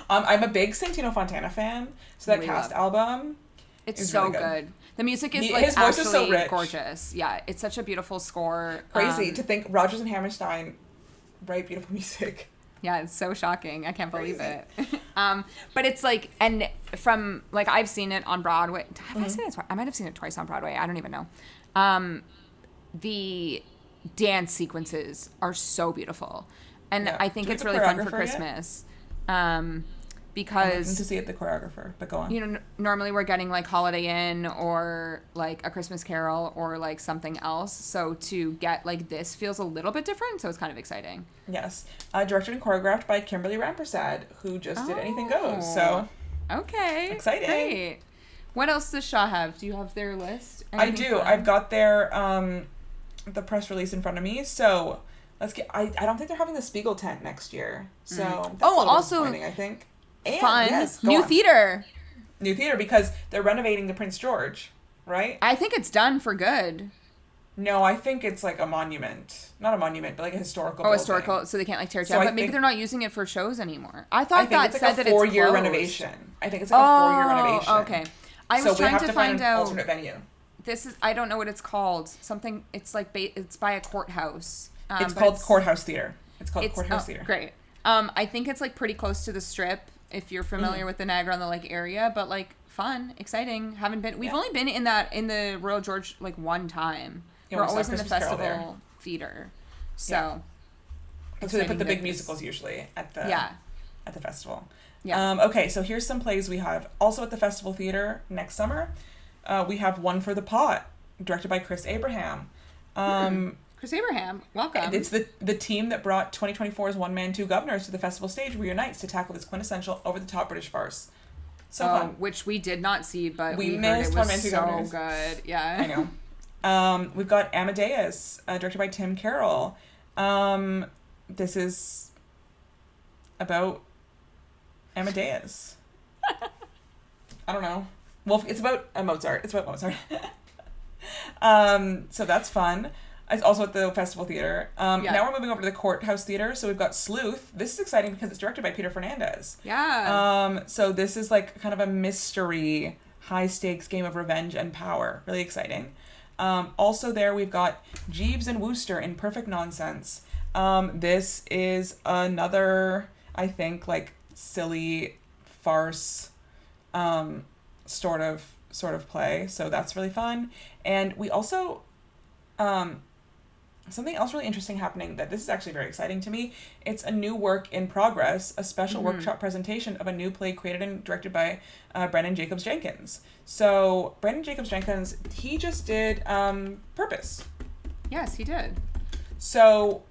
I'm a big Santino Fontana fan. So that cast album, it's so really good. The music is like his voice is so rich. Gorgeous. Yeah, it's such a beautiful score. Crazy to think Rodgers and Hammerstein write beautiful music. Yeah, it's so shocking. I can't believe it. But it's like, and from like I've seen it on Broadway. Have I seen it? I might have seen it twice on Broadway. I don't even know. The dance sequences are so beautiful, and I think it's really fun for Christmas. Because I'm looking to see it, the choreographer, but go on. Normally we're getting like Holiday Inn or like A Christmas Carol or like something else. So to get like this feels a little bit different. So it's kind of exciting. Yes. Directed and choreographed by Kimberly Rampersad, who just did Anything Goes. So okay. Exciting. Great. What else does Shaw have? Do you have their list? I do. Fun? I've got their the press release in front of me. So let's get. I don't think they're having the Spiegel tent next year. So that's a little disappointing, I think. And, fun. Yes, new theater. New theater because they're renovating the Prince George, right? I think it's done for good. No, I think it's like a monument. Not a monument, but like a historical building. Historical, so they can't like tear it down. But maybe they're not using it for shows anymore. I thought that it's said like that it's 4-year closed. renovation. I think it's like a 4-year renovation. Okay. I was trying to find out. An alternate venue. This is, I don't know what it's called. Something, it's like, it's by a courthouse. It's called Courthouse Theater. It's called Courthouse Theater. Great. I think it's like pretty close to the Strip. If you're familiar with the Niagara-on-the-Lake area, but like fun, exciting. We've only been in the Royal George like one time. We're always in the festival theater. So that's where they put the big musicals usually at the festival. Yeah. Okay, so here's some plays we have also at the festival theater next summer. We have One for the Pot, directed by Chris Abraham. Chris Abraham, welcome. It's the team that brought 2024's One Man, Two Governors to the festival stage reunites to tackle this quintessential over-the-top British farce. So fun. Which we did not see, but we missed heard it was One Man, Two Governors. Good. Yeah. I know. We've got Amadeus, directed by Tim Carroll. This is about Amadeus. I don't know. Well, it's about Mozart. It's about Mozart. So that's fun. It's also at the Festival Theater. Now we're moving over to the Courthouse Theater. So we've got Sleuth. This is exciting because it's directed by Peter Fernandez. Yeah. So this is like kind of a mystery, high stakes game of revenge and power. Really exciting. Also there we've got Jeeves and Wooster in Perfect Nonsense. This is another, I think, like silly farce sort of play. So that's really fun. And we also something else really interesting happening that this is actually very exciting to me. It's a new work in progress, a special workshop presentation of a new play created and directed by Brandon Jacobs Jenkins. So Brandon Jacobs Jenkins, he just did Purpose. Yes, he did. So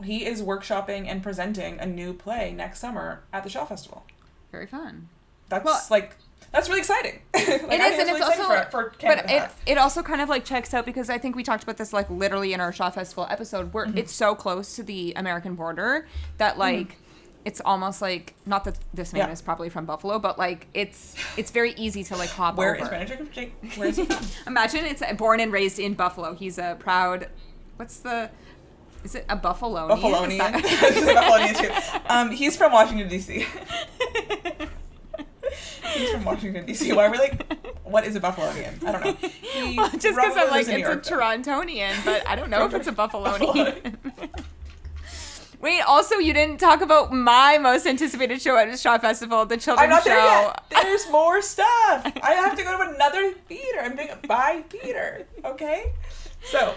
he is workshopping and presenting a new play next summer at the Shaw Festival. Very fun. That's really exciting. It is, and it's also for Canada. But it also kind of like checks out because I think we talked about this like literally in our Shaw Festival episode where it's so close to the American border that like it's almost like, not that this man is probably from Buffalo, but like it's very easy to like hop Where over. is Brandon Jacobs? Where is he from? Imagine it's born and raised in Buffalo. He's a proud. Is it a Buffalonian? Buffalonian. Buffalonian too. He's from Washington D.C. He's from Washington, D.C. Why are we like, what is a Buffalonian? I don't know. Well, just because I'm like, it's a Torontonian, but I don't know if it's a Buffalonian. Wait, also, you didn't talk about my most anticipated show at the Shaw Festival, the children's show. I'm not there yet. There's more stuff. I have to go to another theater. I'm doing it by theater, okay? So,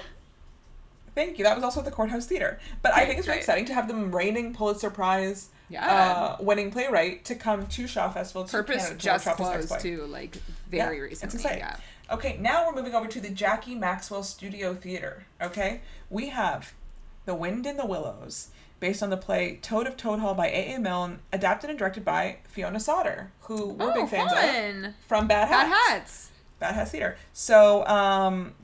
thank you. That was also at the Courthouse Theater. But I think it's really exciting to have the reigning Pulitzer Prize winning playwright to come to Shaw Festival. Purpose just closed too, like very recently. It's exciting. Yeah. Okay, now we're moving over to the Jackie Maxwell Studio Theater. Okay, we have The Wind in the Willows, based on the play Toad of Toad Hall by A.A. Milne, adapted and directed by Fiona Sauter, who we're big fans of from Bad Hats. Bad Hats Theater. So,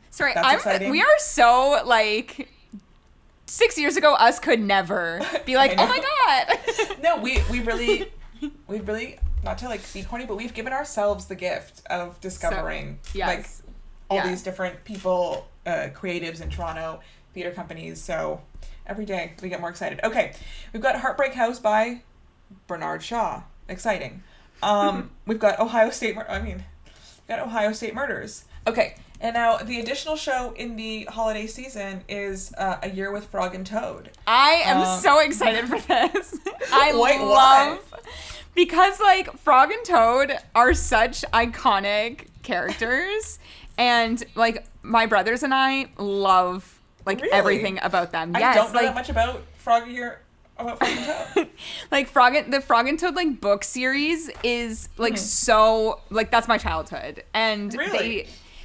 sorry, that's exciting. We are so like. 6 years ago, us could never be like, oh my god. No, we've really, not to like be corny, but we've given ourselves the gift of discovering like all these different people, creatives in Toronto, theater companies. So every day we get more excited. Okay, we've got Heartbreak House by Bernard Shaw. Exciting. We've got Ohio State Murders. Okay. And now the additional show in the holiday season is A Year with Frog and Toad. I am so excited for this. Why? Because like Frog and Toad are such iconic characters, and like my brothers and I love like everything about them. I don't know that much about Frog and Toad. Like the Frog and Toad like book series is like so like that's my childhood, and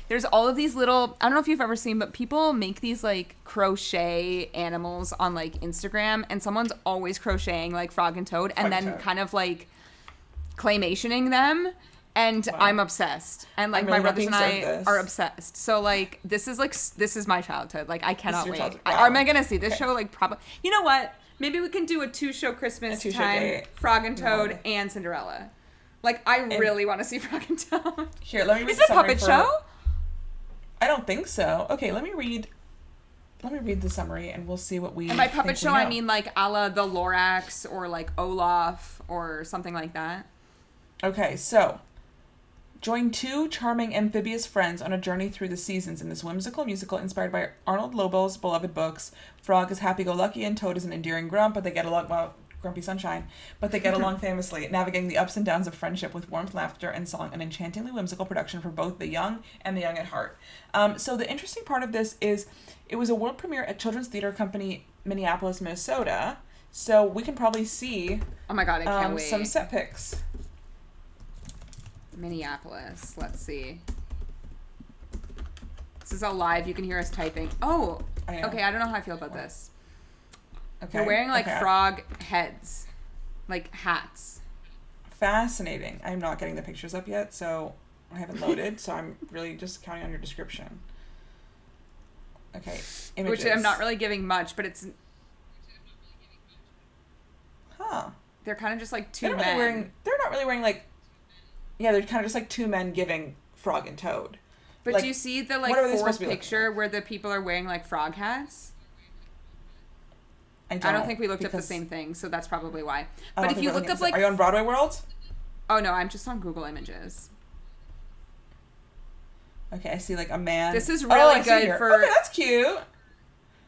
there's all of these little, I don't know if you've ever seen, but people make these like crochet animals on like Instagram, and someone's always crocheting like Frog and Toad and then kind of like claymationing them. And I'm obsessed. And like my brothers and I are obsessed. So like this is my childhood. Like I cannot wait. Am I going to see this show? Like probably, you know what? Maybe we can do a 2-show Christmas time, Frog and Toad and Cinderella. Like I really want to see Frog and Toad. Here, let me read Is it a puppet show? I don't think so. Okay, let me read the summary and we'll see what we. And by puppet show, I mean like a la the Lorax or like Olaf or something like that. Okay, so join two charming amphibious friends on a journey through the seasons in this whimsical musical inspired by Arnold Lobel's beloved books. Frog is happy-go-lucky and Toad is an endearing grump, but they get along grumpy sunshine, but they get along famously, navigating the ups and downs of friendship with warmth, laughter, and song, an enchantingly whimsical production for both the young and the young at heart. So the interesting part of this is it was a world premiere at Children's Theater Company, Minneapolis, Minnesota, so we can probably see oh my god, I can't wait. Some set pics. Minneapolis, let's see. This is all live, you can hear us typing. Oh, okay, I don't know how I feel about this. Okay. They're wearing like frog heads, like hats. Fascinating. I'm not getting the pictures up yet, so I haven't loaded, so I'm really just counting on your description. Okay, images. Which I'm not really giving much, but it's... Huh. They're kind of just like two men. They're not really wearing like Yeah, they're kind of just like two men giving Frog and Toad. But like, do you see the what are they supposed fourth to be picture where the people are wearing like frog hats? I don't think we looked up the same thing, so that's probably why. But if you look up like... Are you on Broadway World? Oh, no, I'm just on Google Images. Okay, I see like a man. This is really good for... Okay, that's cute.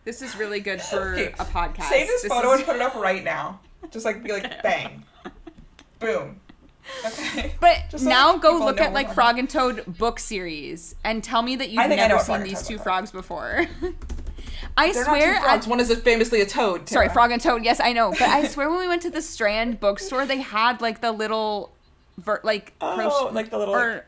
This is really good for a podcast. Save this photo and put it up right now. Just like be like, bang. Boom. Okay. But just now go look at like Frog and Toad book series and tell me that you've never seen these two frogs before. They're swear, not two frogs. One is famously a toad. Tara. Sorry, Frog and Toad. Yes, I know. But I swear, when we went to the Strand bookstore, they had like the little, like the little. Or,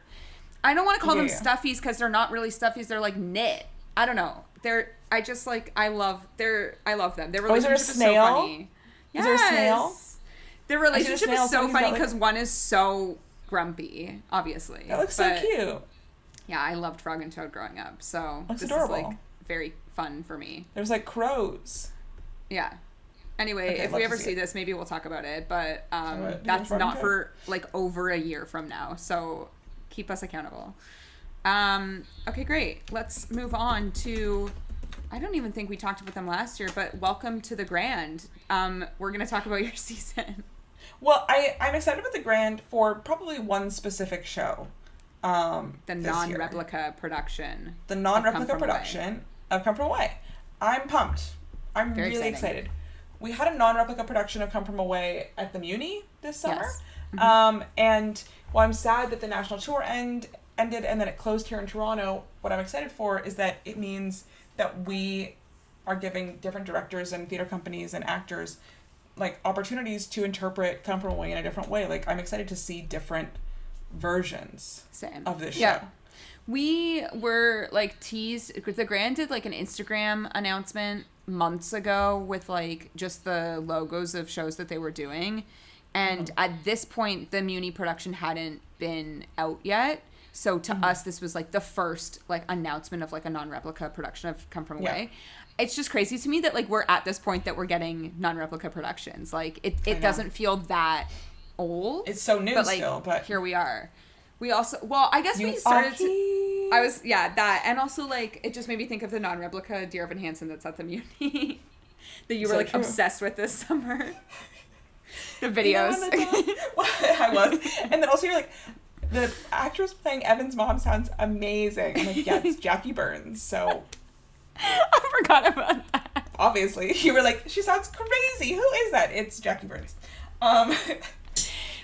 I don't want to call them stuffies because they're not really stuffies. They're like knit. I don't know. I love them. Their relationship is so funny. Yes. Is there a snail? Their relationship is so funny because one is so grumpy, obviously. That looks so cute. Yeah, I loved Frog and Toad growing up, so looks this adorable. is like very fun for me. There's like crows. Yeah. Anyway, if we ever see this, maybe we'll talk about it, but that's not for like over a year from now, so keep us accountable. Okay, great. Let's move on to... I don't even think we talked about them last year, but welcome to the Grand. We're going to talk about your season. Well, I'm excited about the Grand for probably one specific show. The non-replica production. The non-replica production of Come From Away. I'm pumped. I'm Very really excited. We had a non-replica production of Come From Away at the Muni this summer. Yes. Mm-hmm. And while I'm sad that the national tour ended and then it closed here in Toronto, what I'm excited for is that it means that we are giving different directors and theater companies and actors like opportunities to interpret Come From Away in a different way. Like, I'm excited to see different versions of this show. We were like teased. The Grand did like an Instagram announcement months ago with like just the logos of shows that they were doing. And at this point, the Muni production hadn't been out yet. So to us, this was like the first like announcement of like a non-replica production of Come From Away. It's just crazy to me that like we're at this point that we're getting non-replica productions. Like it doesn't feel that old. It's so new, but here we are. We also, well, I guess we started to, that. And also like, it just made me think of the non-replica Dear Evan Hansen that's at the Muni that you were like obsessed with this summer. The videos. I was. And then also you're like, the actress playing Evan's mom sounds amazing. I'm like, yeah, it's Jackie Burns. So I forgot about that. Obviously. You were like, she sounds crazy. Who is that? It's Jackie Burns.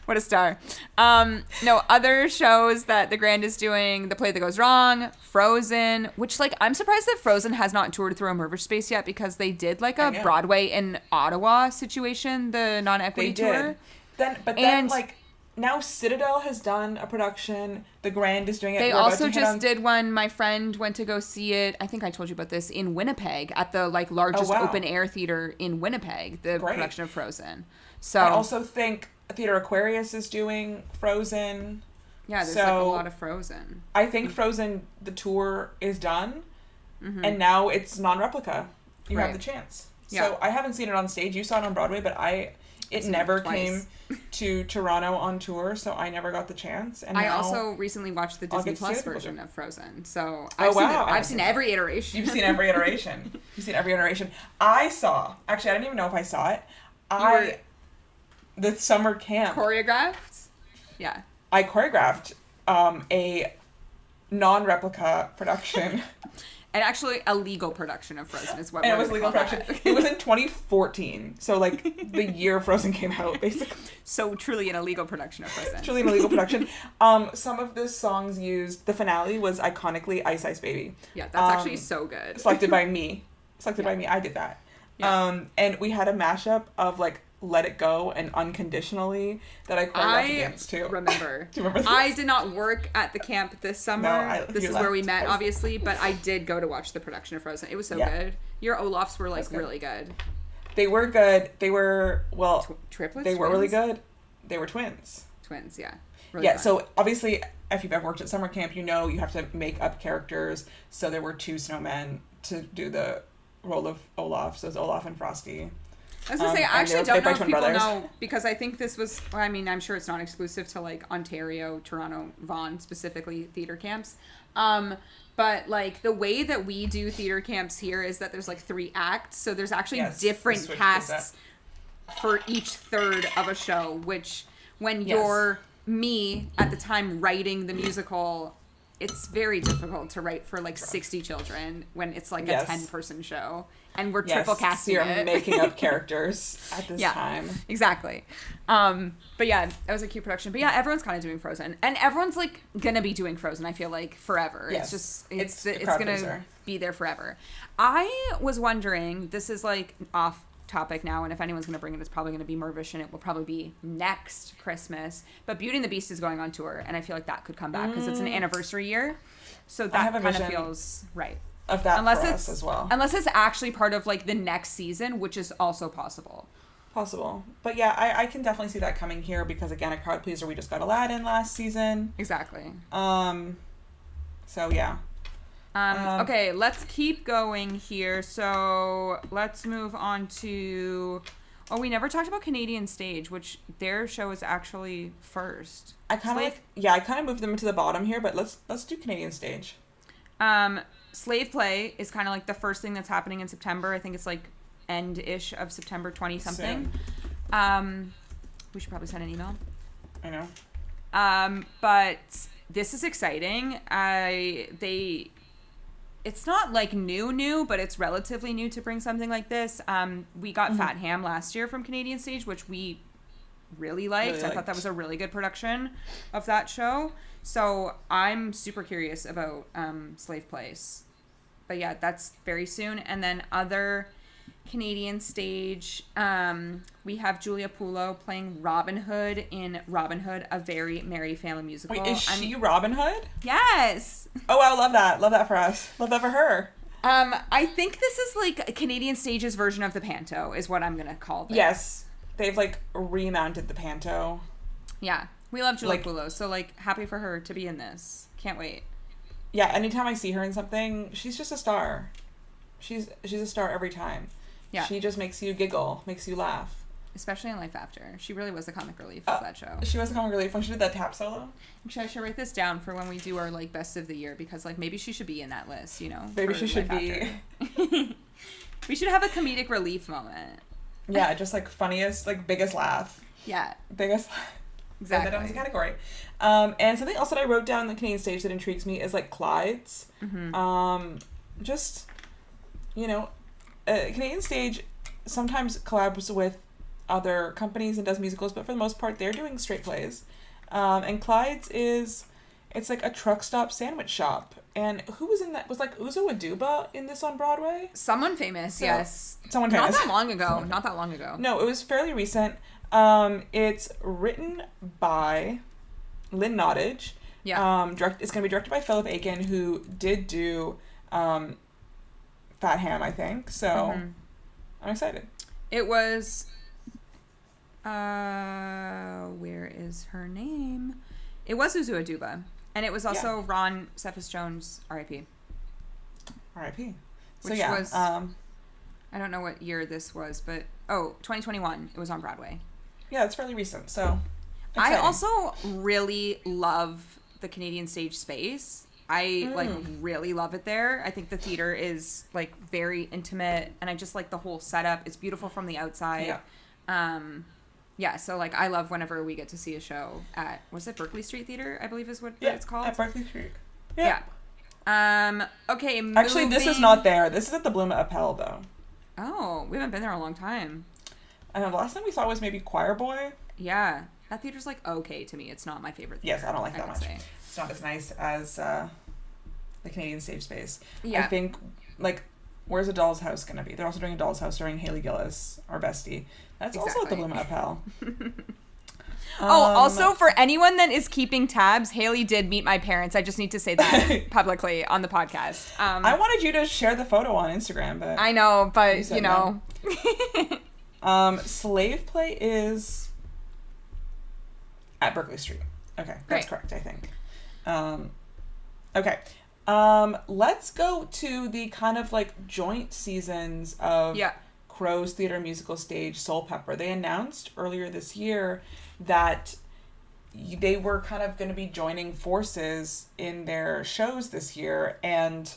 What a star. No, other shows that the Grand is doing, The Play That Goes Wrong, Frozen, which like I'm surprised that Frozen has not toured through Immersive Space yet because they did like a Broadway in Ottawa situation, the non-equity tour. Then like now Citadel has done a production. The Grand is doing it. They also just did one. My friend went to go see it. I think I told you about this in Winnipeg at the like largest open air theater in Winnipeg. The production of Frozen. So I also think Theater Aquarius is doing Frozen. Yeah, there's like a lot of Frozen. I think Frozen, the tour is done, and now it's non-replica. You have the chance. So I haven't seen it on stage. You saw it on Broadway, but it never came to Toronto on tour, so I never got the chance. And I also recently watched the Disney Plus version of Frozen, so I've seen every iteration. You've seen every iteration. Actually, I didn't even know if I saw it. The summer camp. Choreographed? Yeah. I choreographed a non-replica production. And actually a legal production of Frozen is what we're going to call it. And it was a legal production. It was in 2014. So, like, the year Frozen came out, basically. So, truly an illegal production of Frozen. Truly an illegal production. Some of the songs used, the finale was iconically Ice Ice Baby. Yeah, that's actually so good. Selected by me. I did that. Yeah. And we had a mashup of, like, Let It Go and Unconditionally that I choreographed against too. Remember. Do you remember this? I did not work at the camp this summer. This is where we met, obviously, but I did go to watch the production of Frozen. It was so good. Your Olafs were like really good. They were good. They were triplets. They were really good. They were twins. Twins, yeah. Really fun. So obviously, if you've ever worked at summer camp, you know you have to make up characters. So there were two snowmen to do the role of Olaf. So it was Olaf and Frosty. I was gonna say, I actually they were don't know played if by people twin brothers. know, because I think this was, well, I mean, I'm sure it's not exclusive to, like, Ontario, Toronto, Vaughan, specifically, theater camps. But, like, the way that we do theater camps here is that there's, like, 3 acts, so there's actually different casts for each third of a show, which, when you're me, at the time, writing the musical, it's very difficult to write for, like, 60 children when it's, like, a 10-person show. And we're triple casting so you're it. making up characters at this time. Exactly. But yeah, it was a cute production. But yeah, everyone's kind of doing Frozen. And everyone's, like, gonna be doing Frozen, I feel like, forever. Yes. It's It's gonna be there forever. I was wondering, this is, like, off topic now, and if anyone's gonna bring it, it's probably gonna be Mervish, and it will probably be next Christmas. But Beauty and the Beast is going on tour, and I feel like that could come back, because it's an anniversary year. So that kind of feels right. Of that for us as well. Unless it's actually part of, like, the next season, which is also possible. But yeah, I can definitely see that coming here, because again, a crowd pleaser, we just got Aladdin last season. Exactly. So yeah. Okay, let's keep going here. So let's move on to, we never talked about Canadian Stage, which their show is actually first. I kind of moved them to the bottom here, but let's do Canadian Stage. Slave Play is kind of like the first thing that's happening in September. I think it's like end-ish of September 20-something. We should probably send an email. I know. But this is exciting. It's not like new, but it's relatively new to bring something like this. We got Fat Ham last year from Canadian Stage, which we really liked. I thought that was a really good production of that show. So I'm super curious about Slave Place. But yeah, that's very soon. And then other Canadian Stage, we have Julia Pulo playing Robin Hood in Robin Hood, A Very Merry Family Musical. Wait, is she Robin Hood? Yes! Oh, wow, love that. Love that for us. Love that for her. I think this is like Canadian Stage's version of the Panto, is what I'm going to call this. Yes. They've, like, remounted the Panto. Yeah. We love Julia Pulo, so, like, happy for her to be in this. Can't wait. Yeah, anytime I see her in something, she's just a star. She's a star every time. Yeah. She just makes you giggle, makes you laugh. Especially in Life After. She really was the comic relief of that show. She was the comic relief when she did that tap solo. Actually, I should write this down for when we do our, like, best of the year, because, like, maybe she should be in that list, you know? Maybe she should be. We should have a comedic relief moment. Yeah, just, like, funniest, like, biggest laugh. Yeah. Biggest laugh. Exactly. That was a category. And something else that I wrote down in the Canadian Stage that intrigues me is, like, Clyde's. Just, you know, Canadian Stage sometimes collabs with other companies and does musicals, but for the most part, they're doing straight plays. And Clyde's it's like a truck stop sandwich shop. And who was in that? Was, like, Uzo Aduba in this on Broadway? Someone famous, yes. Someone famous. Not that long ago. No, it was fairly recent. It's written by Lynn Nottage. Yeah. It's going to be directed by Philip Aiken, who did do Fat Ham, I think. So I'm excited. It was where is her name? It was Uzo Aduba. And it was also Ron Cephas Jones, R.I.P. R.I.P. So Which yeah. was, I don't know what year this was, but 2021. It was on Broadway. Yeah, it's fairly recent, so exciting. I also really love the Canadian Stage space. I like really love it there. I think the theater is, like, very intimate, and I just like the whole setup. It's beautiful from the outside. Yeah. So, like, I love whenever we get to see a show at, was it Berkeley Street Theater, I believe is what it's called? At Berkeley Street. Yeah. Okay, Actually, this is not there. This is at the Bloom Appel, though. Oh, we haven't been there in a long time. I know, the last time we saw was maybe Choir Boy. Yeah. That theater's, like, okay to me. It's not my favorite theater. Yes, I don't like that much. It's not as nice as the Canadian Stage space. Yeah. I think, like, where's a Doll's House going to be? They're also doing a Doll's House during Haley Gillis, our bestie. That's also at the Bloom Appel. Also, for anyone that is keeping tabs, Haley did meet my parents. I just need to say that publicly on the podcast. I wanted you to share the photo on Instagram, but I know, but you know. Slave Play is at Berkeley Street. Okay, that's correct, I think. Okay. Let's go to the kind of, like, joint seasons of Crow's Theatre musical stage Soul Pepper. They announced earlier this year that they were kind of going to be joining forces in their shows this year and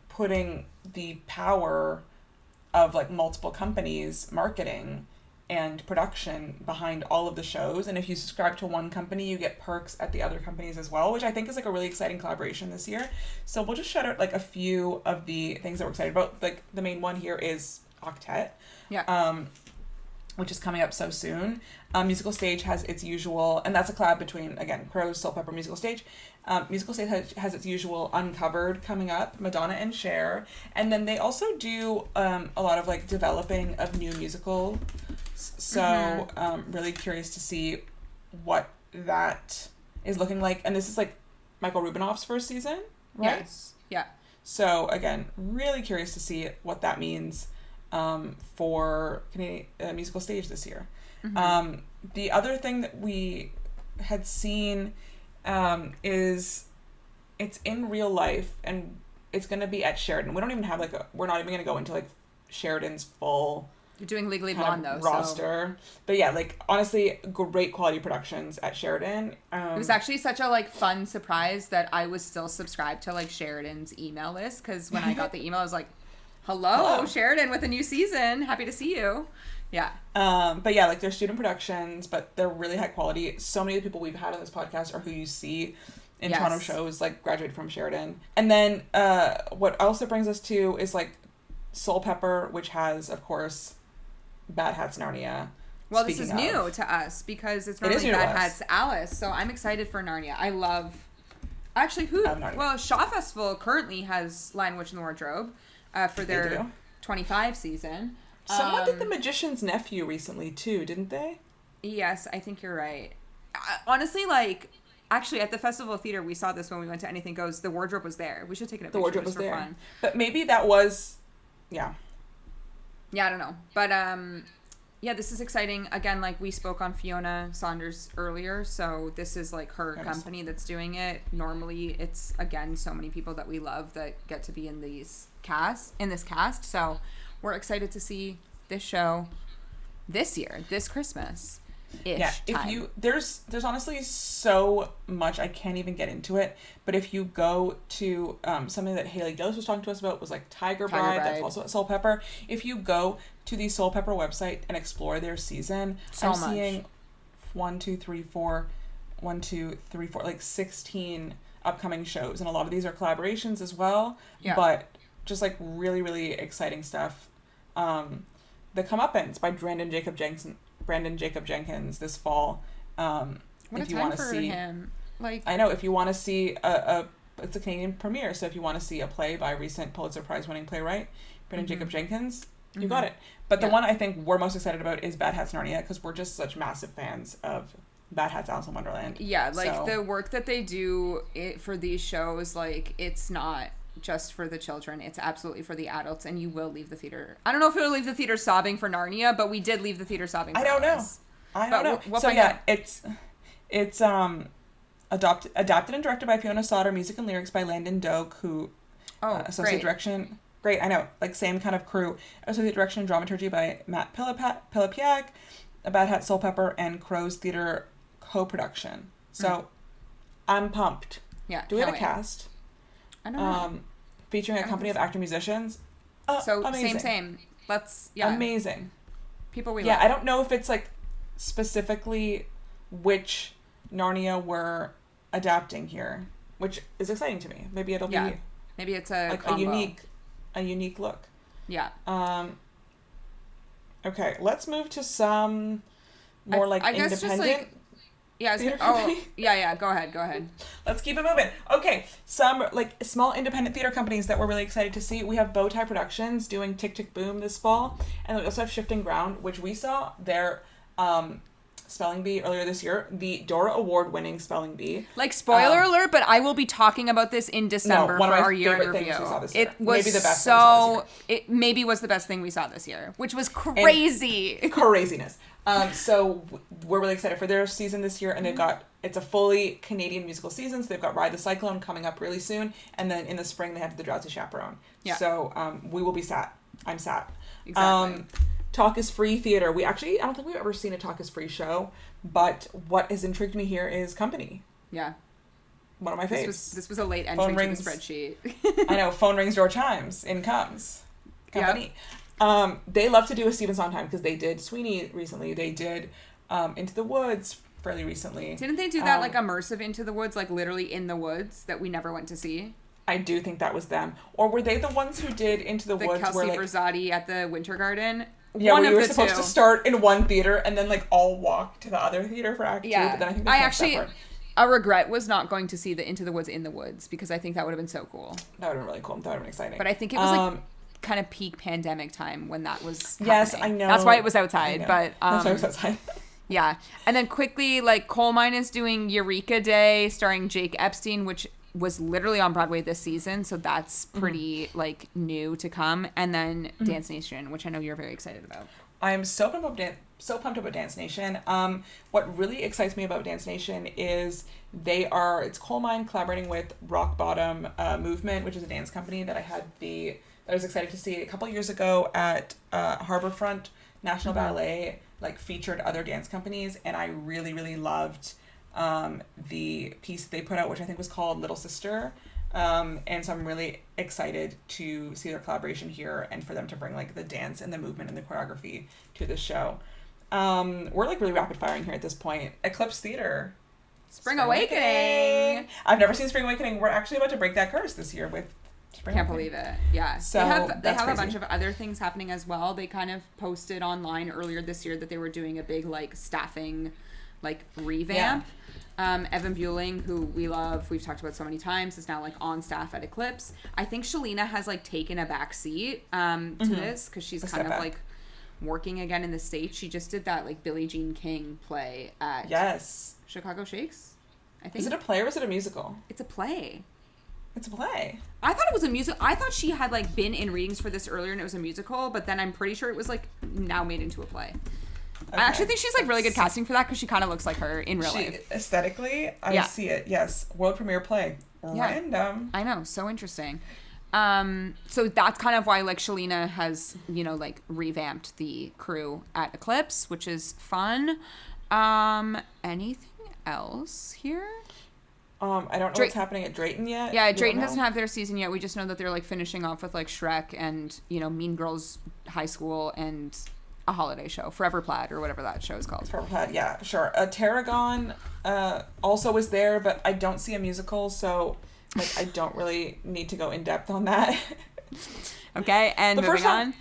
putting the power of like multiple companies marketing and production behind all of the shows. And if you subscribe to one company, you get perks at the other companies as well, which I think is like a really exciting collaboration this year. So we'll just shout out like a few of the things that we're excited about. Like the main one here is Octet. Yeah. Which is coming up so soon. Musical Stage has its usual, and that's a collab between, again, Crow's, Soul Pepper, Musical Stage. Musical Stage has its usual Uncovered coming up, Madonna and Cher. And then they also do a lot of like developing of new musicals. So really curious to see what that is looking like. And this is like Michael Rubinoff's first season, right? Yes. Yeah. So again, really curious to see what that means for Canadian musical stage this year. The other thing that we had seen is it's in real life and it's going to be at Sheridan. We don't even have we're not even going to go into like Sheridan's full You're doing Legally Blonde though, roster. So. But yeah, like honestly, great quality productions at Sheridan. It was actually such a like fun surprise that I was still subscribed to like Sheridan's email list, because when I got the email I was like, Hello, Sheridan with a new season. Happy to see you. Yeah. But yeah, like they're student productions, but they're really high quality. So many of the people we've had on this podcast are who you see in Toronto shows, like graduated from Sheridan. And then what also brings us to is like Soul Pepper, which has, of course, Bad Hats Narnia. Well, this is new to us because it's normally Bad Hats Alice. So I'm excited for Narnia. I love... Actually, well, Shaw Festival currently has Lion, Witch, and the Wardrobe for their 25 season. Someone did The Magician's Nephew recently, too, didn't they? Yes, I think you're right. Honestly, like... Actually, at the Festival Theater, we saw this when we went to Anything Goes. The wardrobe was there. We should take it a picture. The wardrobe was for there. Fun. But maybe that was... Yeah. Yeah, I don't know. But, yeah, this is exciting. Again, like, we spoke on Fiona Saunders earlier, so this is, like, her company that's doing it. Normally, it's, again, so many people that we love that get to be in this cast. So, we're excited to see this show this year, this Christmas. There's honestly so much, I can't even get into it, but if you go to something that Haley Gillis was talking to us about was like Tiger Bride, that's also at Soul Pepper. If you go to the Soul Pepper website and explore their season, seeing like 16 upcoming shows, and a lot of these are collaborations as well, but just like really, really exciting stuff. The Comeuppance by Brandon Jacob Jenkins this fall. What if you want to see him. Like, I know, if you want to see it's a Canadian premiere, so if you want to see a play by recent Pulitzer Prize winning playwright Brandon Jacob Jenkins, you got it. But the one I think we're most excited about is Bad Hats Narnia, because we're just such massive fans of Bad Hats Alice in Wonderland. Yeah, like the work that they do for these shows, like it's not just for the children, it's absolutely for the adults, and you will leave the theater. I don't know if you'll leave the theater sobbing for Narnia, but we did leave the theater sobbing for Alice. I don't know. We'll so yeah, it's adapted and directed by Fiona Sauter, music and lyrics by Landon Doak, who associate direction. Great, I know, like same kind of crew. Associate direction and dramaturgy by Matt Pilapiak, Bad Hat Soul Pepper, and Crow's Theatre co-production. So I'm pumped. Yeah. Do we have a cast? I don't know. Featuring a company of actor musicians. So amazing. same. Let's amazing. People we love. Yeah, I don't know if it's like specifically which Narnia we're adapting here, which is exciting to me. Maybe it'll be maybe it's a like combo. a unique look. Yeah. Okay, let's move to some more like independent. Just like, go ahead. Let's keep it moving. Okay, some like small independent theater companies that we're really excited to see. We have Bowtie Productions doing Tick Tick Boom this fall, and we also have Shifting Ground, which we saw their spelling bee earlier this year, the Dora Award-winning spelling bee. Like, spoiler alert, but I will be talking about this in December for our year in review. It was maybe the best it maybe was the best thing we saw this year, which was crazy. Craziness. So we're really excited for their season this year, and it's a fully Canadian musical season, so they've got Ride the Cyclone coming up really soon, and then in the spring they have The Drowsy Chaperone. Yeah. So we will be sat I'm sad. Exactly. Talk is Free theater. I don't think we've ever seen a Talk is Free show, but what has intrigued me here is Company. Yeah. One of my faves. This was a late entry to the spreadsheet. I know. Phone rings, door chimes. In comes Company. Yep. They love to do a Stephen Sondheim because they did Sweeney recently. They did Into the Woods fairly recently. Didn't they do that like immersive Into the Woods, like literally in the woods that we never went to see? I do think that was them. Or were they the ones who did Into the Woods? Kelsey Verzati at the Winter Garden. Yeah, where you were supposed to start in one theater and then like all walk to the other theater for Act 2. But then I think they actually. A regret was not going to see the Into the Woods in the woods because I think that would have been so cool. That would have been really cool. That would have been exciting. But I think it was like kind of peak pandemic time when that was happening. Yes, I know. That's why it was outside. But that's why it was outside. Yeah. And then quickly, like, Coal Mine is doing Eureka Day starring Jake Epstein, which was literally on Broadway this season. So that's pretty, like, new to come. And then Dance Nation, which I know you're very excited about. I am so pumped about Dance Nation. What really excites me about Dance Nation is it's Coal Mine collaborating with Rock Bottom Movement, which is a dance company that I was excited to see a couple years ago at Harborfront National Ballet, like featured other dance companies, and I really, really loved the piece that they put out, which I think was called Little Sister. And so I'm really excited to see their collaboration here and for them to bring like the dance and the movement and the choreography to this show. We're like really rapid firing here at this point. Eclipse Theater. Spring Awakening. I've never seen Spring Awakening. We're actually about to break that curse this year with Spring Awakening. Believe it. Yeah. So they have a bunch of other things happening as well. They kind of posted online earlier this year that they were doing a big like staffing like revamp. Evan Bueling, who we love, we've talked about so many times, is now like on staff at Eclipse. I think Shalina has like taken a back seat to this because she's kind of like working again in the States. She just did that like Billie Jean King play at Chicago Shakes, I think. Is it a play or is it a musical? It's a play. It's a play. I thought it was a musical. I thought she had like been in readings for this earlier and it was a musical, but then I'm pretty sure it was like now made into a play. Okay. I actually think she's like really good casting for that because she kind of looks like her in real life. Aesthetically, I see it. Yes, world premiere play. Random. I know, so interesting. So that's kind of why like Shalina has like revamped the crew at Eclipse, which is fun. Anything else here? I don't know what's happening at Drayton yet. Yeah, Drayton doesn't have their season yet. We just know that they're like finishing off with like Shrek and Mean Girls High School and a holiday show, Forever Plaid or whatever that show is called. Forever Plaid, yeah, sure. Tarragon also was there, but I don't see a musical, so like I don't really need to go in depth on that. Okay, and moving on.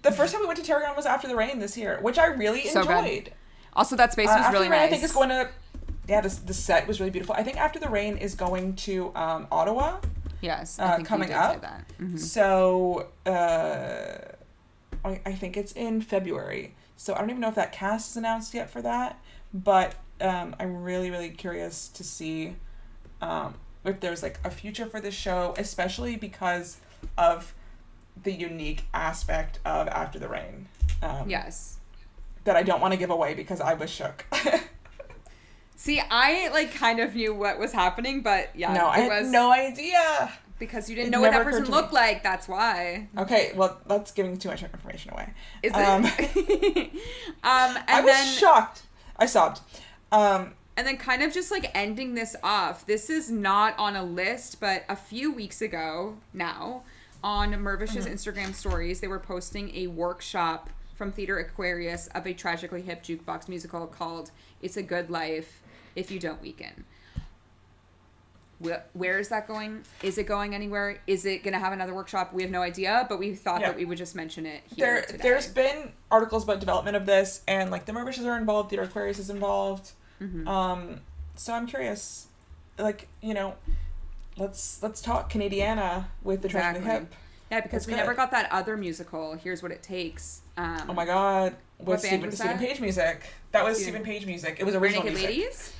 The first time we went to Tarragon was After the Rain this year, which I really enjoyed. Good. Also, that space was really nice. I think it's going to. Yeah, the set was really beautiful. I think After the Rain is going to Ottawa. Yes, I think coming you did up. Say that. Mm-hmm. So I think it's in February. So I don't even know if that cast is announced yet for that. But I'm really, really curious to see if there's like a future for this show, especially because of the unique aspect of After the Rain. Yes. That I don't want to give away because I was shook. See, I like kind of knew what was happening, but yeah, no, I had no idea. Because you didn't know what that person looked like, that's why. Okay, well, that's giving too much information away. Is it? I was shocked. I sobbed. And then kind of just like ending this off, this is not on a list, but a few weeks ago now, on Mirvish's Instagram stories, they were posting a workshop from Theater Aquarius of a Tragically Hip jukebox musical called It's a Good Life If You Don't Weaken. Where is that going? Is it going anywhere? Is it going to have another workshop? We have no idea, but we thought that we would just mention it here today. There's been articles about development of this, and like the Mirvishes are involved, Theater Aquarius is involved. Mm-hmm. So I'm curious, like, let's talk Canadiana with the Tragically Hip. Yeah, because we never got that other musical, Here's What It Takes. Oh my god. With Stephen Page music. That was Stephen Page music. It was original music. Ladies?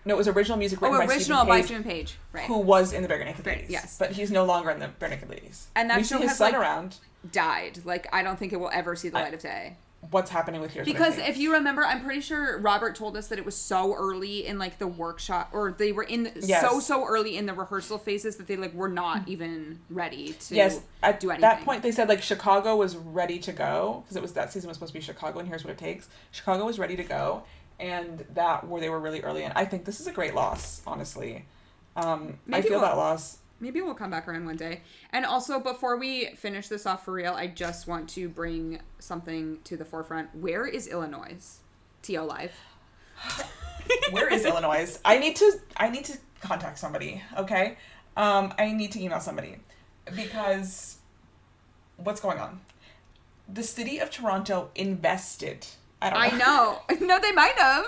No, it was original music written by Stephen Page. Right. Who was in the Bare Naked Ladies. Yes. But he's no longer in the Bare Naked Ladies. And that we show see his has son around. Died. Like, I don't think it will ever see the light of day. what's happening with Here's Because What It if you remember, I'm pretty sure Robert told us that it was so early in like the workshop, or they were in so early in the rehearsal phases that they like were not even ready to do anything. At that point they said like Chicago was ready to go, because it was that season was supposed to be Chicago and Here's What It Takes. Chicago was ready to go, and that where they were really early in. I think this is a great loss, honestly. I feel that loss. Maybe we'll come back around one day. And also, before we finish this off for real, I just want to bring something to the forefront. Where is Illinois? T.O. Live. Where is Illinois? I need to contact somebody, okay? I need to email somebody. Because what's going on? The city of Toronto invested. I know. No, they might have.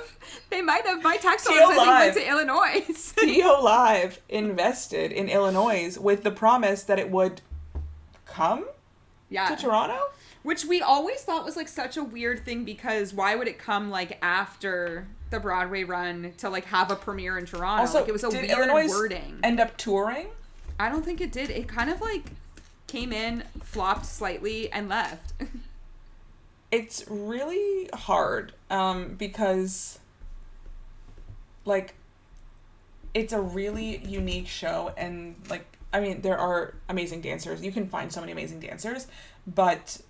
My tax dollars, I think, went to Illinois. T.O. Live invested in Illinois with the promise that it would come to Toronto? Which we always thought was, like, such a weird thing, because why would it come, like, after the Broadway run to, like, have a premiere in Toronto? Also, like, it was a weird Illinois wording. End up touring? I don't think it did. It kind of, like, came in, flopped slightly, and left. It's really hard because, like, it's a really unique show, and, like, I mean, there are amazing dancers. You can find so many amazing dancers, but,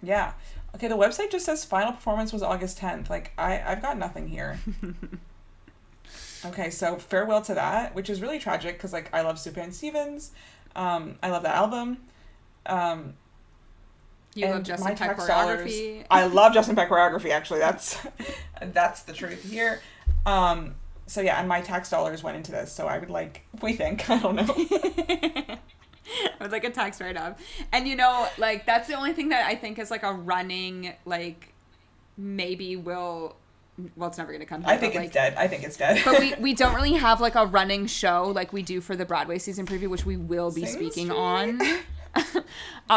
yeah. Okay, the website just says final performance was August 10th. Like, I've got nothing here. Okay, so farewell to that, which is really tragic because, like, I love Sufjan Stevens. I love that album. You love Justin Peck choreography. I love Justin Peck choreography, actually. That's the truth here. So yeah, and my tax dollars went into this, so I would we think, I don't know. I would like a tax write-off. And you know, like, that's the only thing that I think is like a running, like, maybe well, it's never going to come. I think it's dead. But we don't really have like a running show like we do for the Broadway season preview, which we will be speaking on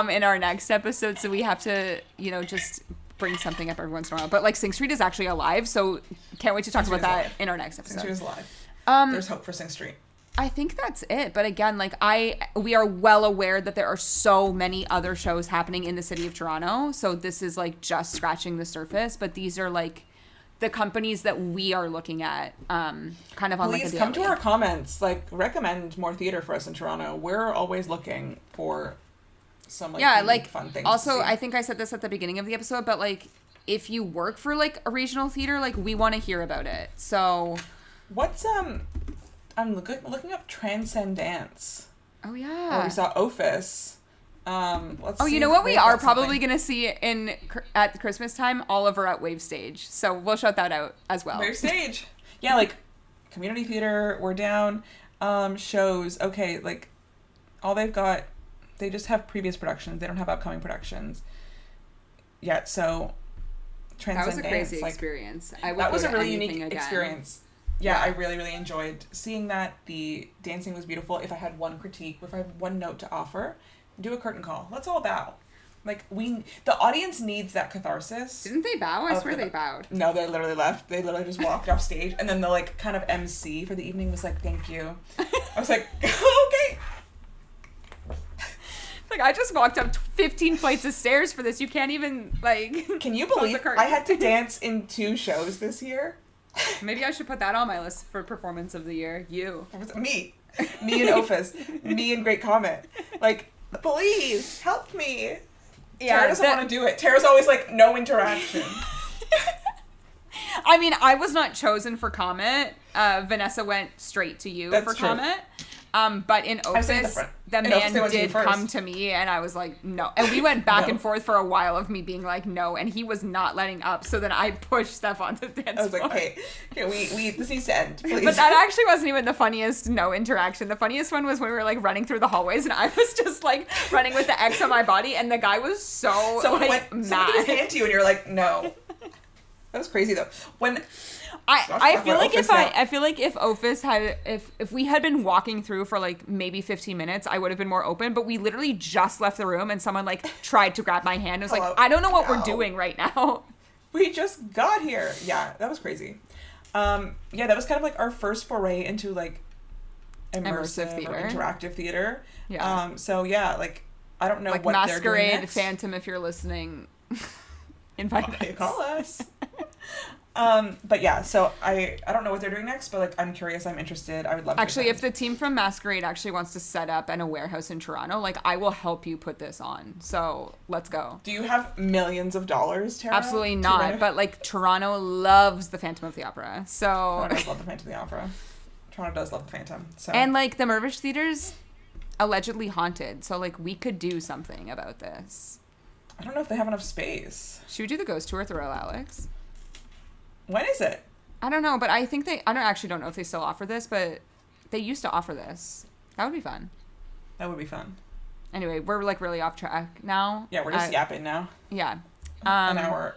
in our next episode. So we have to, you know, just bring something up every once in a while. But like Sing Street is actually alive, so can't wait to talk about that in our next episode. Sing Street is alive. There's hope for Sing Street. I think that's it. But again, like we are well aware that there are so many other shows happening in the city of Toronto. So this is like just scratching the surface. But these are like the companies that we are looking at, kind of on like a daily. Please come to our comments. Like, recommend more theater for us in Toronto. We're always looking for some like fun things. Also, I think I said this at the beginning of the episode, but like if you work for like a regional theater, like we want to hear about it. So what's I'm looking up Transcendance. Oh yeah. Oh, we saw Ophis. Let's see, you know what we are probably going to see at Christmas time? Oliver at Wave Stage. So we'll shout that out as well. Wave Stage. Yeah, like community theater, we're down. Shows, okay, like all they've got, they just have previous productions. They don't have upcoming productions yet. So Transcendance. That was a crazy experience. That was a really unique experience. Yeah, I really, really enjoyed seeing that. The dancing was beautiful. If I had one critique, if I had one note to offer, do a curtain call. Let's all bow. Like, the audience needs that catharsis. Didn't they bow? I swear they bowed. No, they literally left. They literally just walked off stage. And then the, like, kind of MC for the evening was like, thank you. I was like, okay. Like, I just walked up 15 flights of stairs for this. You can't even, like... Can you believe I had to dance in 2 shows this year? Maybe I should put that on my list for performance of the year. You. Me and Ophis. Me and Great Comet. Like, please, help me. Yeah, Tara doesn't want to do it. Tara's always like, no interaction. I mean, I was not chosen for Comet. Vanessa went straight to you for true. Comet. But in Ophis, the man did come to me, and I was like, no. And we went back and forth for a while of me being like, no, and he was not letting up. So then I pushed Steph onto the dance floor. I was like, okay, this needs to end, please. But that actually wasn't even the funniest no interaction. The funniest one was when we were like running through the hallways, and I was just like running with the X on my body, and the guy was so like mad. Someone just hand to you, and you're like, no. That was crazy though. I feel like if Ophis had if we had been walking through for like maybe 15 minutes, I would have been more open, but we literally just left the room and someone like tried to grab my hand. It was like, I don't know what we're doing right now. We just got here. Yeah, that was crazy. Yeah, that was kind of like our first foray into like immersive theater. Or interactive theater. Yeah. So yeah, like I don't know like what Masquerade they're doing next. Phantom, if you're listening. Invite us. Call us. But yeah, so I don't know what they're doing next, but like I'm curious, I'm interested. I would love to Actually, attend. if the team from Masquerade actually wants to set up in a warehouse in Toronto, like I will help you put this on. So let's go. Do you have millions of dollars, Tara? Absolutely not. But like Toronto loves the Phantom of the Opera. So Toronto does love the Phantom of the Opera. Toronto does love the Phantom. So and like the Mirvish Theater's allegedly haunted. So like we could do something about this. I don't know if they have enough space. Should we do the ghost tour with Royal Alex? When is it? I don't know, but I think don't know if they still offer this, but they used to offer this. That would be fun. That would be fun. Anyway, we're like really off track now. Yeah, we're just yapping now. Yeah. An hour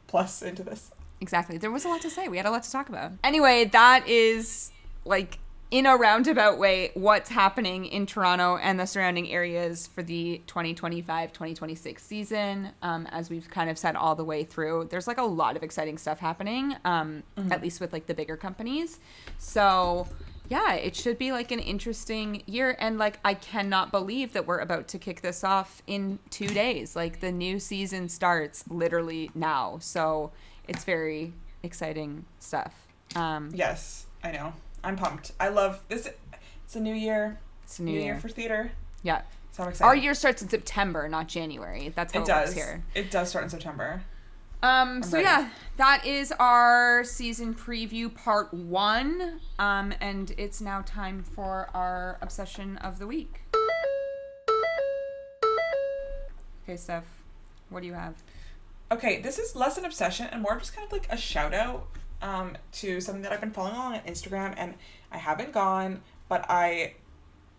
plus into this. Exactly. There was a lot to say. We had a lot to talk about. Anyway, that is like in a roundabout way what's happening in Toronto and the surrounding areas for the 2025-2026 season. As we've kind of said all the way through, there's like a lot of exciting stuff happening, at least with like the bigger companies. So yeah, it should be like an interesting year. And like, I cannot believe that we're about to kick this off in 2 days. Like the new season starts literally now. So it's very exciting stuff. Yes, I know. I'm pumped. I love this. It's a new year. It's a new year for theater. Yeah. So I'm excited. Our year starts in September, not January. That's how it works here. It does start in September. So yeah, that is our season preview part 1. And it's now time for our obsession of the week. Okay, Steph, what do you have? Okay, this is less an obsession and more just kind of like a shout out to something that I've been following along on Instagram, and I haven't gone, but I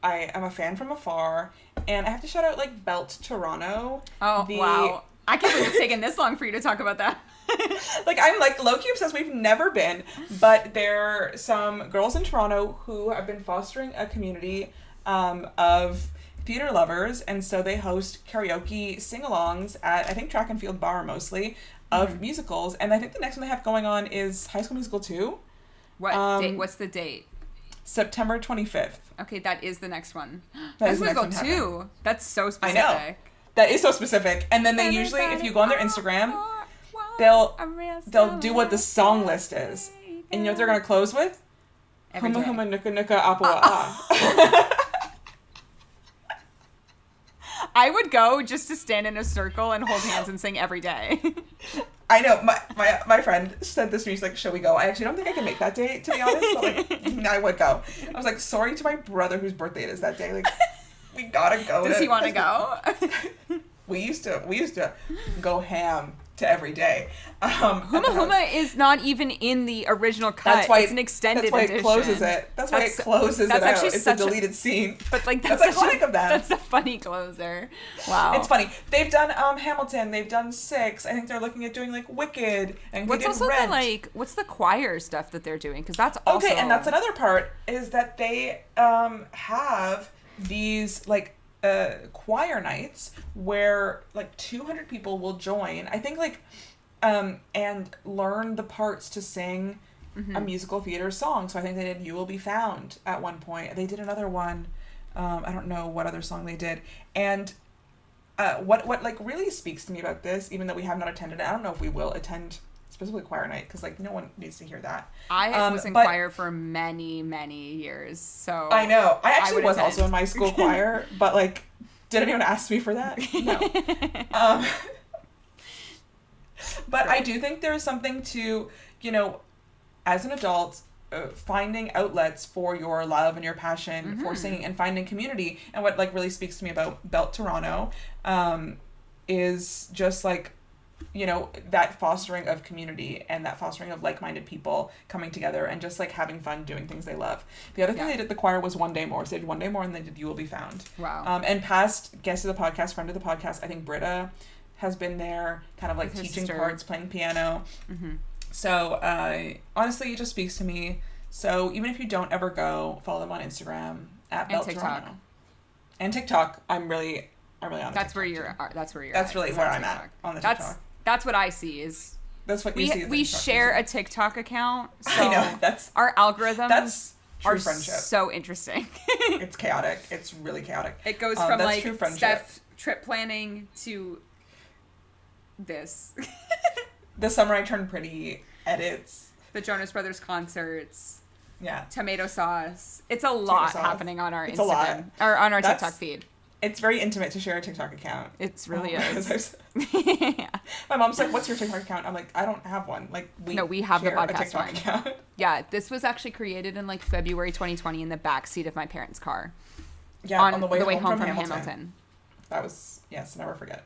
am a fan from afar, and I have to shout out like Belt Toronto. Oh, wow. I can't believe it's taken this long for you to talk about that. Like, I'm like low-key obsessed. We've never been, but there are some girls in Toronto who have been fostering a community of theater lovers, and so they host karaoke sing-alongs at, I think, Track and Field Bar mostly, of musicals, and I think the next one they have going on is High School Musical 2. What date? What's the date? September 25th. Okay, that is the next one. That High is School the Musical next one 2. That's so specific. I know. That is so specific. And then they usually, if you go on their Instagram, they'll do what the song list is. And you know what they're going to close with? Huma huma nuka nuka apua ah. I would go just to stand in a circle and hold hands and sing every day. I know. My friend said this to me. She's like, should we go? I actually don't think I can make that day, to be honest. But like, I would go. I was like, sorry to my brother whose birthday it is that day. Like, we gotta go. Does he want to go? We used to go ham to every day. Huma Huma is not even in the original cut. That's why it's an extended edition. edition. It closes it. That's why it closes it out. It's a deleted scene. But like that's iconic of them. That's a funny closer. Wow. It's funny. They've done Hamilton. They've done Six. I think they're looking at doing like Wicked. And what's also Rent. what's the choir stuff that they're doing? Because that's also okay. And that's another part is that they have these like choir nights where like 200 people will join. I think like and learn the parts to sing a musical theater song. So I think they did You Will Be Found at one point. They did another one. I don't know what other song they did. And what like really speaks to me about this, even though we have not attended it, I don't know if we will attend specifically choir night, because like no one needs to hear that. I was in choir for many years, so I know. I actually was attend. also in my school choir, but like, did anyone ask me for that? No. But I do think there is something to, you know, as an adult, finding outlets for your love and your passion for singing and finding community. And what like really speaks to me about Belt Toronto is just like, you know, that fostering of community and that fostering of like-minded people coming together and just like having fun doing things they love. The other thing they did at the choir was One Day More. So they did One Day More and they did You Will Be Found. Wow. And past guest of the podcast, friend of the podcast, I think Britta has been there kind of like teaching parts, playing piano. So honestly, it just speaks to me. So even if you don't ever go, follow them on Instagram at Belt Toronto. And TikTok. I'm really on that's TikTok where you're that's where you're That's at, really where I'm at on the TikTok. That's what I see is that's what you see. We share a TikTok account. So I know that's our algorithms. That's true are friendship. So interesting. It's chaotic. It's really chaotic. It goes from like Steph trip planning to this. The Summer I Turned Pretty edits. The Jonas Brothers concerts. Yeah. Tomato sauce. It's a lot happening on our Instagram. A lot. Or on our TikTok feed. It's very intimate to share a TikTok account. It really is. Yeah. My mom's like, what's your TikTok account? I'm like, I don't have one. Like, we have the podcast one. Account. Yeah, this was actually created in like February 2020 in the backseat of my parents' car. Yeah, on the way home from Hamilton. Hamilton. That was, yes, never forget.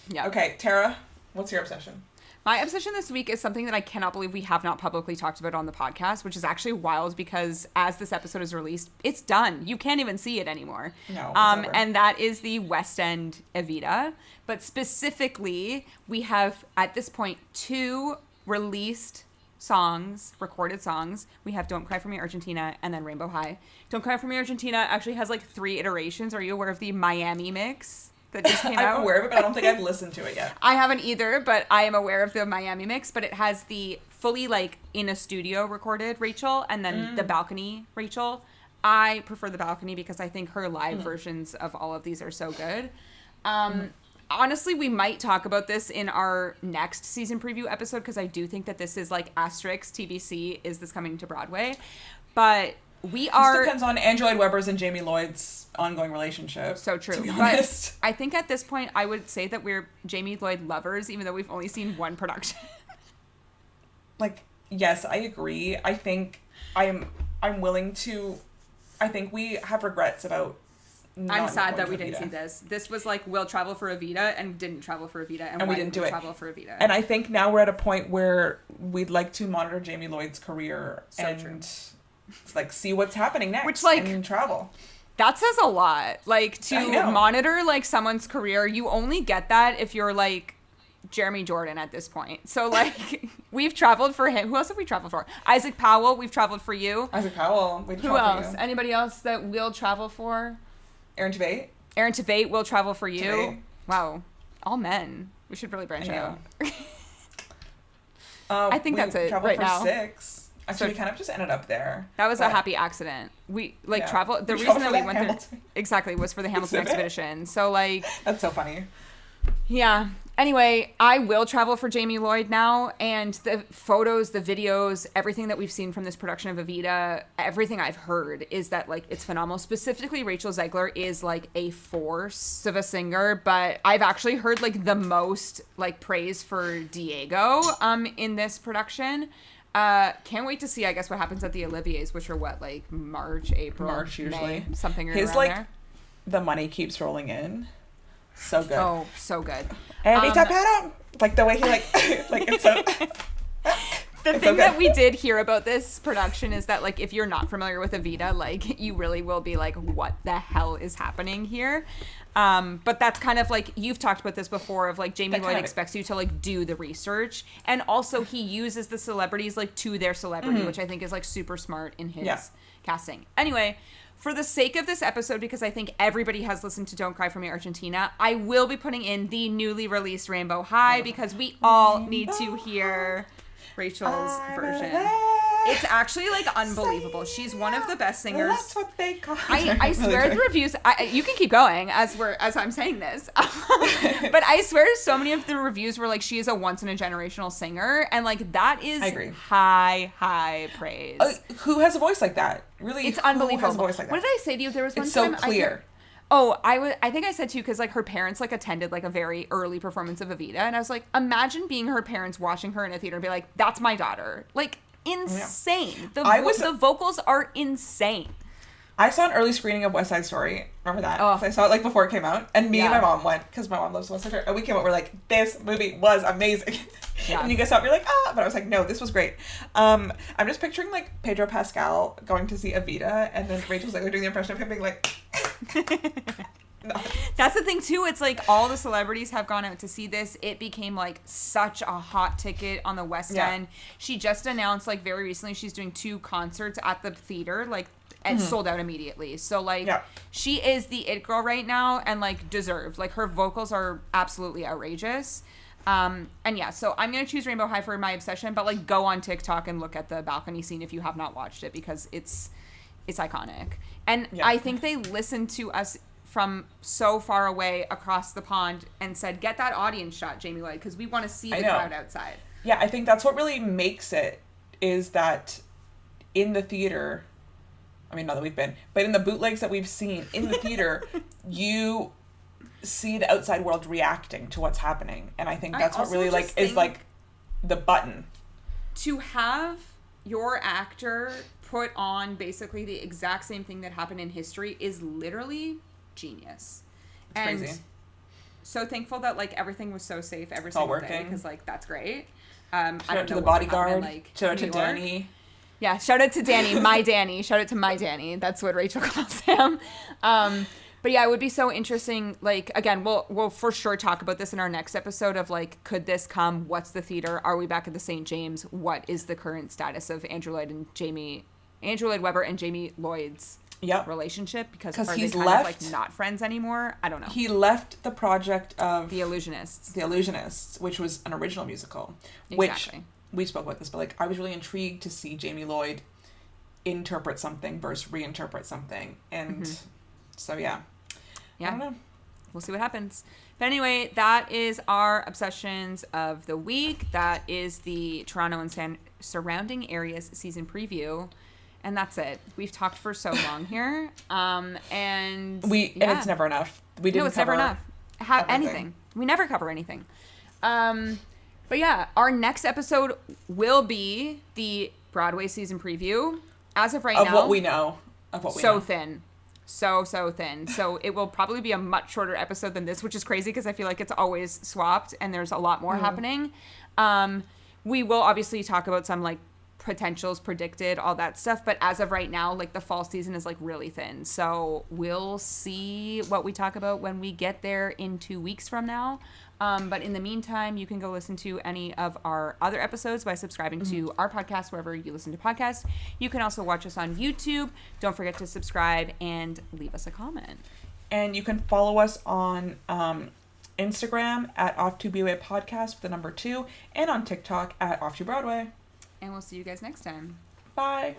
Yeah. Okay, Tara, what's your obsession? My obsession this week is something that I cannot believe we have not publicly talked about on the podcast, which is actually wild because as this episode is released, it's done. You can't even see it anymore. No, it's over. And that is the West End Evita. But specifically, we have, at this point, 2 released songs, recorded songs. We have Don't Cry For Me Argentina and then Rainbow High. Don't Cry For Me Argentina actually has like 3 iterations. Are you aware of the Miami mix that just came out? I'm aware of it, but I don't think I've listened to it yet. I haven't either, but I am aware of the Miami mix. But it has the fully like in a studio recorded Rachel and then the balcony Rachel. I prefer the balcony because I think her live versions of all of these are so good. Honestly, we might talk about this in our next season preview episode because I do think that this is like asterisk TBC, is this coming to Broadway? But we are... This depends on Andrew Lloyd Webber's and Jamie Lloyd's ongoing relationship. So true. To be honest. But I think at this point, I would say that we're Jamie Lloyd lovers, even though we've only seen one production. Like, yes, I agree. I think I'm willing to... I think we have regrets about... I'm sad that we didn't see this. This was like We'll Travel for Evita and didn't travel for Evita, and we didn't do it. Travel for Evita. And I think now we're at a point where we'd like to monitor Jamie Lloyd's career like see what's happening next. Which like and travel. That says a lot. Like to monitor like someone's career, you only get that if you're like Jeremy Jordan at this point. So like we've traveled for him. Who else have we traveled for? Isaac Powell. We've traveled for you. Isaac Powell. Who else? Anybody else that we'll travel for? Aaron Tveit. Aaron Tveit will travel for you. Tveit. Wow. All men. We should really branch out. I think that's it traveled right for now. 6. Actually, we kind of just ended up there. That was a happy accident. We travel. The reason that we went there exactly was for the Hamilton expedition. So like that's so funny. Yeah. Anyway, I will travel for Jamie Lloyd now, and the photos, the videos, everything that we've seen from this production of Evita, everything I've heard is that like it's phenomenal. Specifically, Rachel Zegler is like a force of a singer, but I've actually heard like the most like praise for Diego in this production. Can't wait to see, I guess, what happens at the Olivier's, which are what, like March, April, usually. May, something around his like there. The money keeps rolling in. So good. Oh, so good. Evita Pero! Like the way he like it's so The thing that we did hear about this production is that like if you're not familiar with Evita, like you really will be like, what the hell is happening here? But that's kind of like, you've talked about this before of like Jamie Lloyd expects you to like do the research, and also he uses the celebrities like to their celebrity, which I think is like super smart in his casting. Anyway, for the sake of this episode, because I think everybody has listened to Don't Cry For Me Argentina, I will be putting in the newly released Rainbow High because we all need to hear Rachel's version. It's actually like unbelievable. She's one of the best singers. That's what they call it. I swear the reviews. You can keep going as I'm saying this, but I swear so many of the reviews were like she is a once in a generational singer, and like that is high praise. Who has a voice like that? Really, it's unbelievable. Who has a voice like that? What did I say to you? There was one it's time. So clear. I think I said to you because like her parents like attended like a very early performance of Evita, and I was like, imagine being her parents watching her in a theater and be like, that's my daughter. Like insane. Yeah. The vocals are insane. I saw an early screening of West Side Story. Remember that? Oh. I saw it like before it came out, and me and my mom went because my mom loves West Side Story. And we came out, we're like, this movie was amazing. Yeah. And you guys thought, you're like, but I was like, no, this was great. I'm just picturing like Pedro Pascal going to see Evita, and then Rachel's like doing the impression of him being like. No. That's the thing too. It's like all the celebrities have gone out to see this. It became like such a hot ticket on the West End. She just announced like very recently she's doing 2 concerts at the theater, like, and sold out immediately. So like she is the it girl right now, and like deserved. Like her vocals are absolutely outrageous. And so I'm gonna choose Rainbow High for my obsession, but like go on TikTok and look at the balcony scene if you have not watched it, because it's iconic. And I think they listened to us from so far away across the pond and said, get that audience shot, Jamie Lloyd, because we want to see the crowd outside. Yeah, I think that's what really makes it, is that in the theater, I mean, not that we've been, but in the bootlegs that we've seen in the theater, you see the outside world reacting to what's happening. And I think that's what really like is like the button. To have your actor put on basically the exact same thing that happened in history is literally genius. It's and crazy. So thankful that like everything was so safe every single day, because like that's great. Shout out to the bodyguard. Shout out to Danny. Yeah, shout out to Danny, my Danny. Shout out to my Danny. That's what Rachel calls him. But yeah, it would be so interesting. Like, again, we'll for sure talk about this in our next episode of like, could this come? What's the theater? Are we back at the St. James? What is the current status of Andrew Lloyd Webber and Jamie Lloyd's relationship? Because are they kind of like not friends anymore? I don't know. He left the project of The Illusionists, which was an original musical, exactly. which we spoke about this, but like I was really intrigued to see Jamie Lloyd interpret something versus reinterpret something, and so yeah, I don't know. We'll see what happens. But anyway, that is our Obsessions of the Week. That is the Toronto and surrounding areas season preview. And that's it. We've talked for so long here. And it's never enough. It's never enough. Anything. We never cover anything. But yeah, our next episode will be the Broadway season preview. As of right now. Of what we know. Thin. So thin. So it will probably be a much shorter episode than this, which is crazy because I feel like it's always swapped and there's a lot more happening. We will obviously talk about some like potentials predicted, all that stuff, but as of right now, like the fall season is like really thin. So we'll see what we talk about when we get there in 2 weeks from now. But in the meantime, you can go listen to any of our other episodes by subscribing to our podcast wherever you listen to podcasts. You can also watch us on YouTube. Don't forget to subscribe and leave us a comment. And you can follow us on Instagram at Off2BOA Podcast with the number 2, and on TikTok at Off2 Broadway. And we'll see you guys next time. Bye.